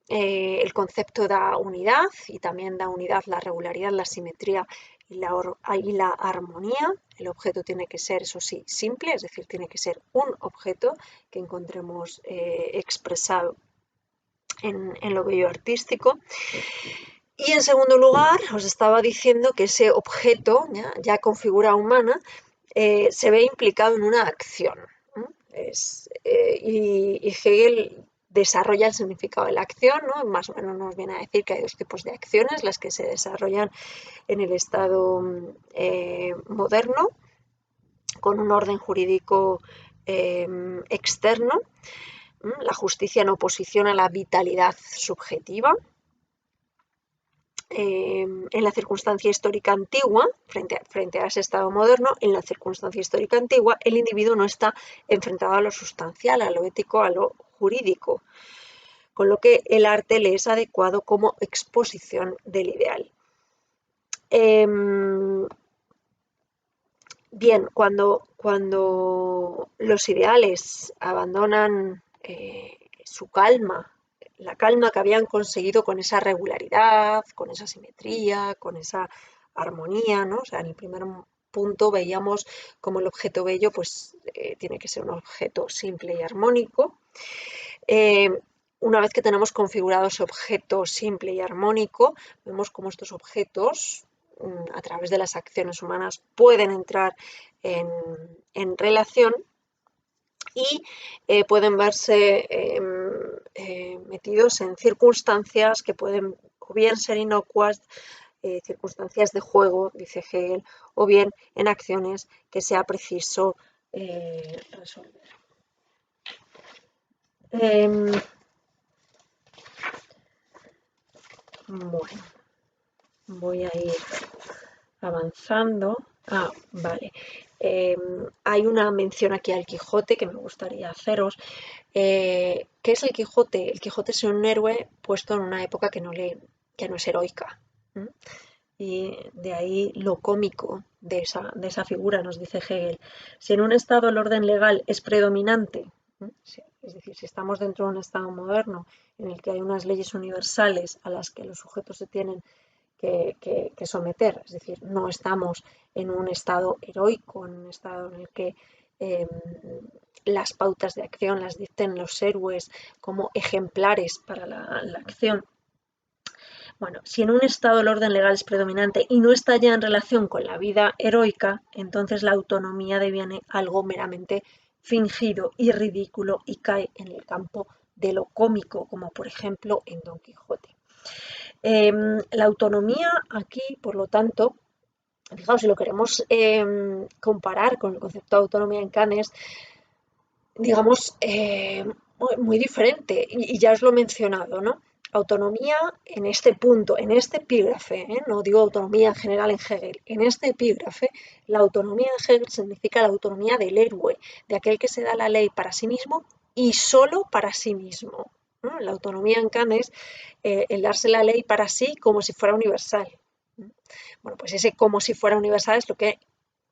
El concepto da unidad y también da unidad la regularidad, la simetría y la armonía. El objeto tiene que ser, eso sí, simple, es decir, tiene que ser un objeto que encontremos expresado en lo bello artístico. Y en segundo lugar, os estaba diciendo que ese objeto, ya con figura humana, se ve implicado en una acción. Y Hegel desarrolla el significado de la acción, ¿no? Más o menos nos viene a decir que hay dos tipos de acciones, las que se desarrollan en el Estado moderno, con un orden jurídico externo, la justicia en oposición a la vitalidad subjetiva. En la circunstancia histórica antigua, frente a ese Estado moderno, en la circunstancia histórica antigua, el individuo no está enfrentado a lo sustancial, a lo ético, a lo jurídico, con lo que el arte le es adecuado como exposición del ideal. Bien, cuando los ideales abandonan su calma, la calma que habían conseguido con esa regularidad, con esa simetría, con esa armonía, ¿no? O sea, en el primer punto veíamos como el objeto bello pues tiene que ser un objeto simple y armónico. Una vez que tenemos configurado ese objeto simple y armónico, vemos cómo estos objetos, a través de las acciones humanas, pueden entrar en relación y pueden verse metidos en circunstancias que pueden o bien ser inocuas, circunstancias de juego, dice Hegel, o bien en acciones que sea preciso resolver. Bueno, voy a ir avanzando. Vale. Hay una mención aquí al Quijote que me gustaría haceros. ¿Qué es el Quijote? El Quijote es un héroe puesto en una época que no es heroica. ¿Mm? Y de ahí lo cómico de esa figura, nos dice Hegel. Si en un Estado el orden legal es predominante, es decir, si estamos dentro de un Estado moderno en el que hay unas leyes universales a las que los sujetos se tienen que someter, es decir, no estamos en un estado heroico, en un estado en el que las pautas de acción las dicten los héroes como ejemplares para la acción. Bueno, si en un estado el orden legal es predominante y no está ya en relación con la vida heroica, entonces la autonomía deviene algo meramente fingido y ridículo y cae en el campo de lo cómico, como por ejemplo en Don Quijote. La autonomía aquí, por lo tanto, fijaos, si lo queremos comparar con el concepto de autonomía en Kant, es, digamos, muy diferente, y ya os lo he mencionado, ¿no? Autonomía en este punto, en este epígrafe, no digo autonomía en general en Hegel, en este epígrafe, la autonomía en Hegel significa la autonomía del héroe, de aquel que se da la ley para sí mismo y solo para sí mismo, ¿no? La autonomía en Kant es el darse la ley para sí como si fuera universal. Bueno, pues ese como si fuera universal es lo que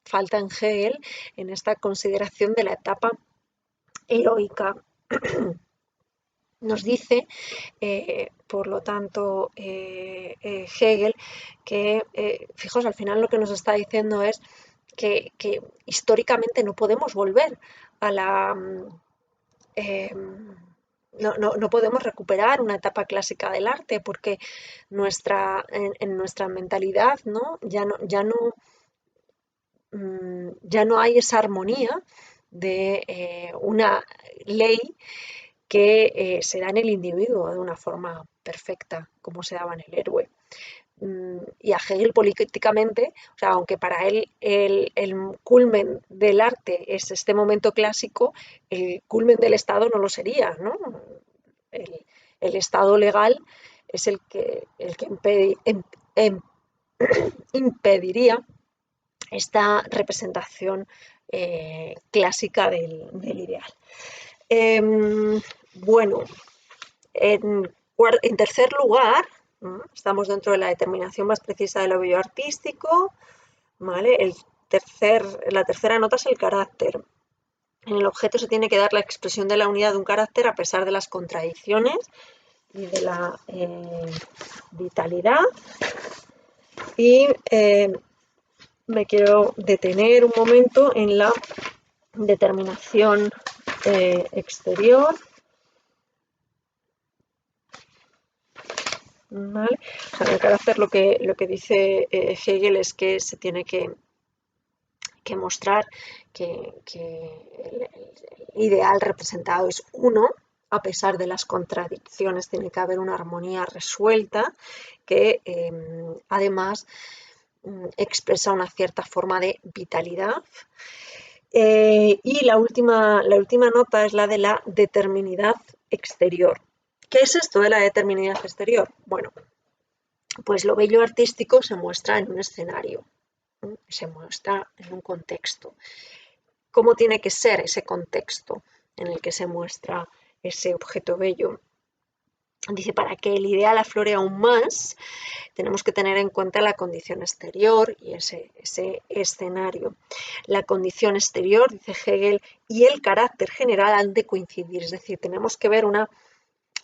falta en Hegel en esta consideración de la etapa heroica. Nos dice, por lo tanto, Hegel, que, fijaos, al final lo que nos está diciendo es que históricamente no podemos volver a la... no podemos recuperar una etapa clásica del arte porque en nuestra mentalidad, ¿no? Ya no hay esa armonía de una ley que se da en el individuo de una forma perfecta, como se daba en el héroe. Y a Hegel políticamente, o sea, aunque para él el culmen del arte es este momento clásico, el culmen del Estado no lo sería, ¿no? El Estado legal es el que impediría esta representación clásica del ideal. Bueno, en tercer lugar, estamos dentro de la determinación más precisa del objeto artístico, ¿vale? La tercera nota es el carácter. En el objeto se tiene que dar la expresión de la unidad de un carácter a pesar de las contradicciones y de la vitalidad. Y me quiero detener un momento en la determinación exterior. ¿Vale? O sea, en el carácter lo que dice Hegel es que se tiene que mostrar que el ideal representado es uno, a pesar de las contradicciones, tiene que haber una armonía resuelta que además expresa una cierta forma de vitalidad. Y la última nota es la de la determinidad exterior. ¿Qué es esto de la determinidad exterior? Bueno, pues lo bello artístico se muestra en un escenario, ¿no? Se muestra en un contexto. ¿Cómo tiene que ser ese contexto en el que se muestra ese objeto bello? Dice, para que el ideal aflore aún más, tenemos que tener en cuenta la condición exterior y ese escenario. La condición exterior, dice Hegel, y el carácter general han de coincidir, es decir, tenemos que ver una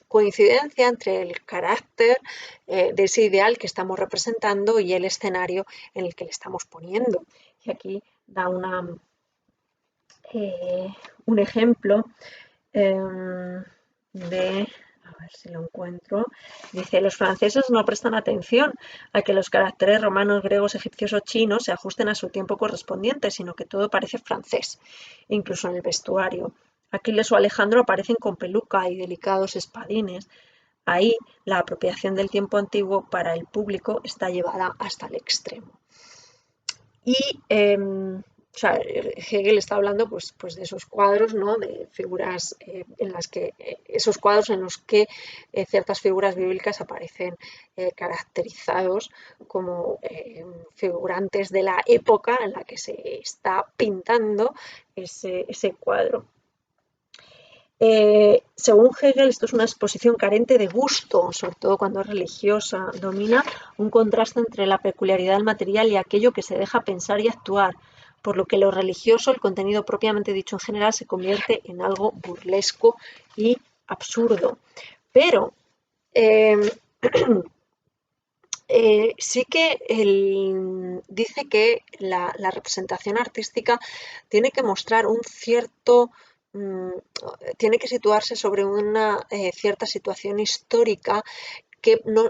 coincidencia entre el carácter de ese ideal que estamos representando y el escenario en el que le estamos poniendo. Y aquí da un ejemplo de... A ver si lo encuentro. Dice, los franceses no prestan atención a que los caracteres romanos, griegos, egipcios o chinos se ajusten a su tiempo correspondiente, sino que todo parece francés, incluso en el vestuario. Aquiles o Alejandro aparecen con peluca y delicados espadines. ahí la apropiación del tiempo antiguo para el público está llevada hasta el extremo. Y o sea, Hegel está hablando pues de esos cuadros, ¿no? De figuras en las que, esos cuadros en los que ciertas figuras bíblicas aparecen caracterizados como figurantes de la época en la que se está pintando ese cuadro. Según Hegel, esto es una exposición carente de gusto, sobre todo cuando es religiosa. Domina un contraste entre la peculiaridad del material y aquello que se deja pensar y actuar, por lo que lo religioso, el contenido propiamente dicho en general, se convierte en algo burlesco y absurdo. Pero eh, sí que dice que la representación artística tiene que mostrar un cierto, tiene que situarse sobre una cierta situación histórica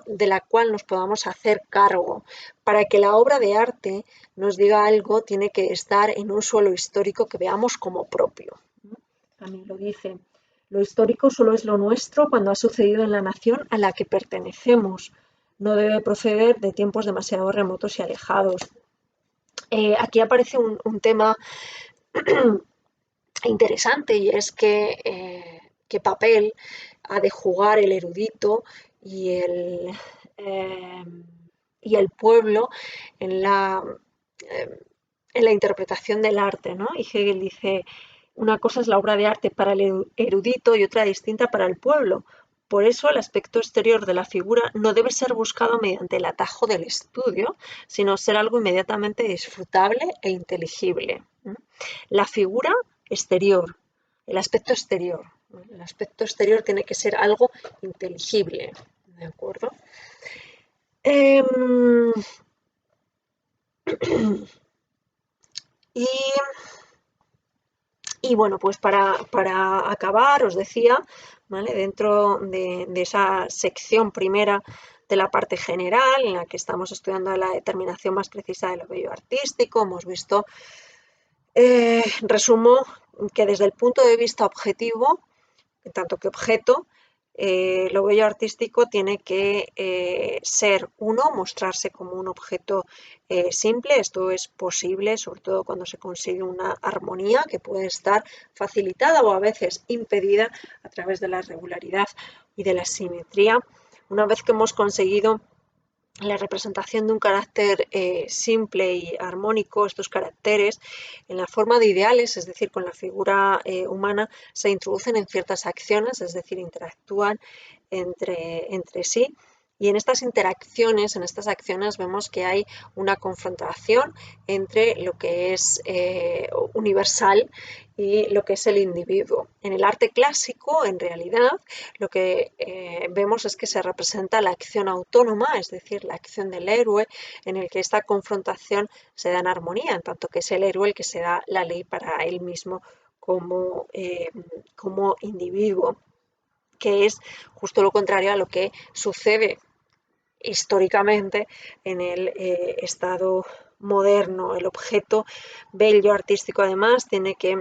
de la cual nos podamos hacer cargo. Para que la obra de arte nos diga algo, tiene que estar en un suelo histórico que veamos como propio. También lo dice. Lo histórico solo es lo nuestro cuando ha sucedido en la nación a la que pertenecemos. No debe proceder de tiempos demasiado remotos y alejados. Aquí aparece un tema interesante, y es qué papel ha de jugar el erudito y eh, el pueblo en eh, en la interpretación del arte, ¿no? Y Hegel dice, una cosa es la obra de arte para el erudito y otra distinta para el pueblo. Por eso el aspecto exterior de la figura no debe ser buscado mediante el atajo del estudio, sino ser algo inmediatamente disfrutable e inteligible. La figura exterior, el aspecto exterior. El aspecto exterior tiene que ser algo inteligible, ¿de acuerdo? Y Y bueno, pues para acabar, os decía, ¿vale? Dentro de esa sección primera de la parte general, en la que estamos estudiando la determinación más precisa de lo bello artístico, hemos visto, resumo, que desde el punto de vista objetivo, tanto que objeto, lo bello artístico tiene que ser, uno, mostrarse como un objeto simple. Esto es posible, sobre todo cuando se consigue una armonía que puede estar facilitada o a veces impedida a través de la regularidad y de la simetría. Una vez que hemos conseguido la representación de un carácter simple y armónico, estos caracteres, en la forma de ideales, es decir, con la figura humana, se introducen en ciertas acciones, es decir, interactúan entre sí. Y en estas interacciones, en estas acciones, vemos que hay una confrontación entre lo que es universal y lo que es el individuo. En el arte clásico, en realidad, lo que vemos es que se representa la acción autónoma, es decir, la acción del héroe, en el que esta confrontación se da en armonía, en tanto que es el héroe el que se da la ley para él mismo como individuo, que es justo lo contrario a lo que sucede históricamente en el estado moderno. El objeto bello artístico, además, tiene que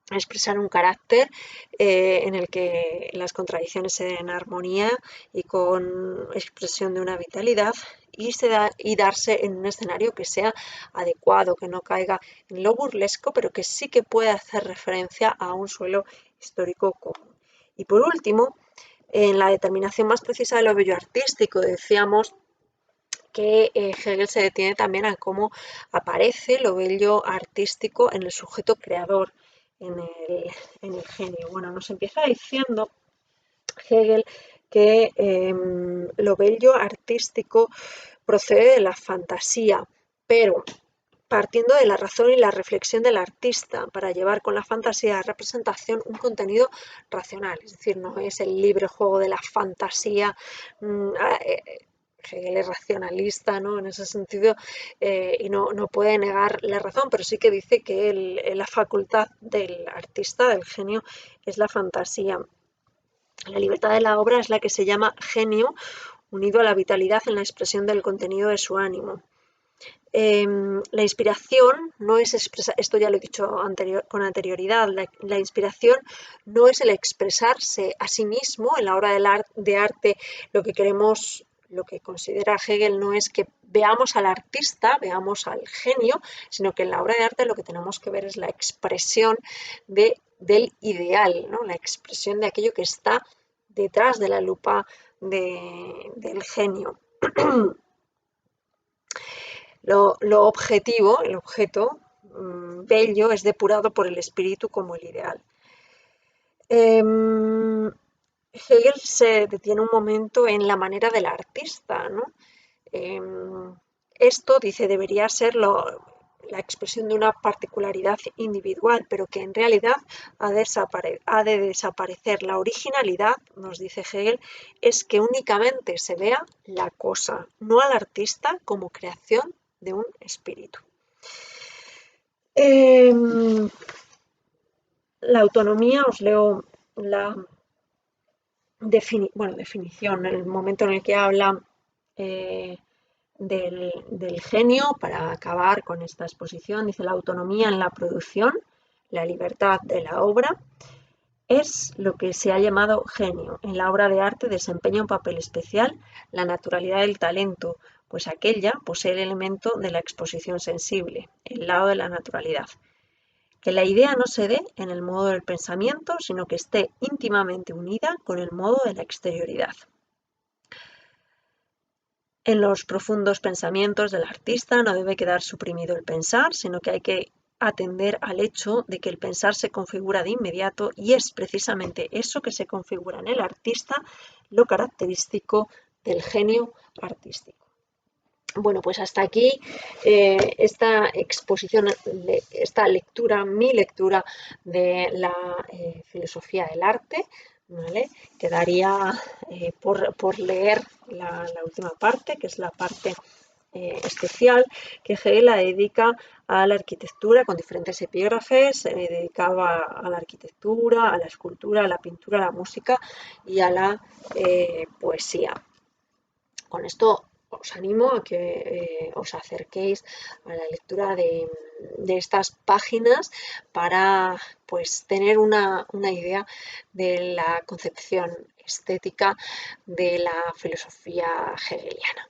expresar un carácter en el que las contradicciones se den en armonía y con expresión de una vitalidad, y darse en un escenario que sea adecuado, que no caiga en lo burlesco, pero que sí que pueda hacer referencia a un suelo histórico común. Y por último, en la determinación más precisa de lo bello artístico, decíamos que Hegel se detiene también a cómo aparece lo bello artístico en el sujeto creador, en el genio. Bueno, nos empieza diciendo Hegel que lo bello artístico procede de la fantasía, pero partiendo de la razón y la reflexión del artista para llevar con la fantasía de representación un contenido racional, es decir, no es el libre juego de la fantasía. Hegel es racionalista, ¿no? En ese sentido, y no puede negar la razón, pero sí que dice que la facultad del artista, del genio, es la fantasía. La libertad de la obra es la que se llama genio, unido a la vitalidad en la expresión del contenido de su ánimo. La inspiración no es expresar, esto ya lo he dicho con anterioridad, la inspiración no es el expresarse a sí mismo en la obra de arte. Lo que considera Hegel no es que veamos al artista, veamos al genio, sino que en la obra de arte lo que tenemos que ver es la expresión del ideal, ¿no? La expresión de aquello que está detrás de la lupa del genio. Lo objetivo, el objeto bello, es depurado por el espíritu como el ideal. Hegel se detiene un momento en la manera del artista, ¿no? Esto, dice, debería ser la expresión de una particularidad individual, pero que en realidad ha de desaparecer. La originalidad, nos dice Hegel, es que únicamente se vea la cosa, no al artista como creación de un espíritu. La autonomía, os leo la definición, el momento en el que habla del genio para acabar con esta exposición. Dice: la autonomía en la producción, la libertad de la obra, es lo que se ha llamado genio. En la obra de arte desempeña un papel especial la naturalidad del talento, pues aquella posee el elemento de la exposición sensible, el lado de la naturalidad. Que la idea no se dé en el modo del pensamiento, sino que esté íntimamente unida con el modo de la exterioridad. En los profundos pensamientos del artista no debe quedar suprimido el pensar, sino que hay que atender al hecho de que el pensar se configura de inmediato, y es precisamente eso que se configura en el artista lo característico del genio artístico. Bueno, pues hasta aquí esta exposición, esta lectura, mi lectura de la filosofía del arte, ¿vale? Quedaría por leer la última parte, que es la parte especial, que Hegel la dedica a la arquitectura con diferentes epígrafes. Se dedicaba a la arquitectura, a la escultura, a la pintura, a la música y a la poesía. Con esto os animo a que os acerquéis a la lectura de estas páginas para, pues, tener una idea de la concepción estética de la filosofía hegeliana.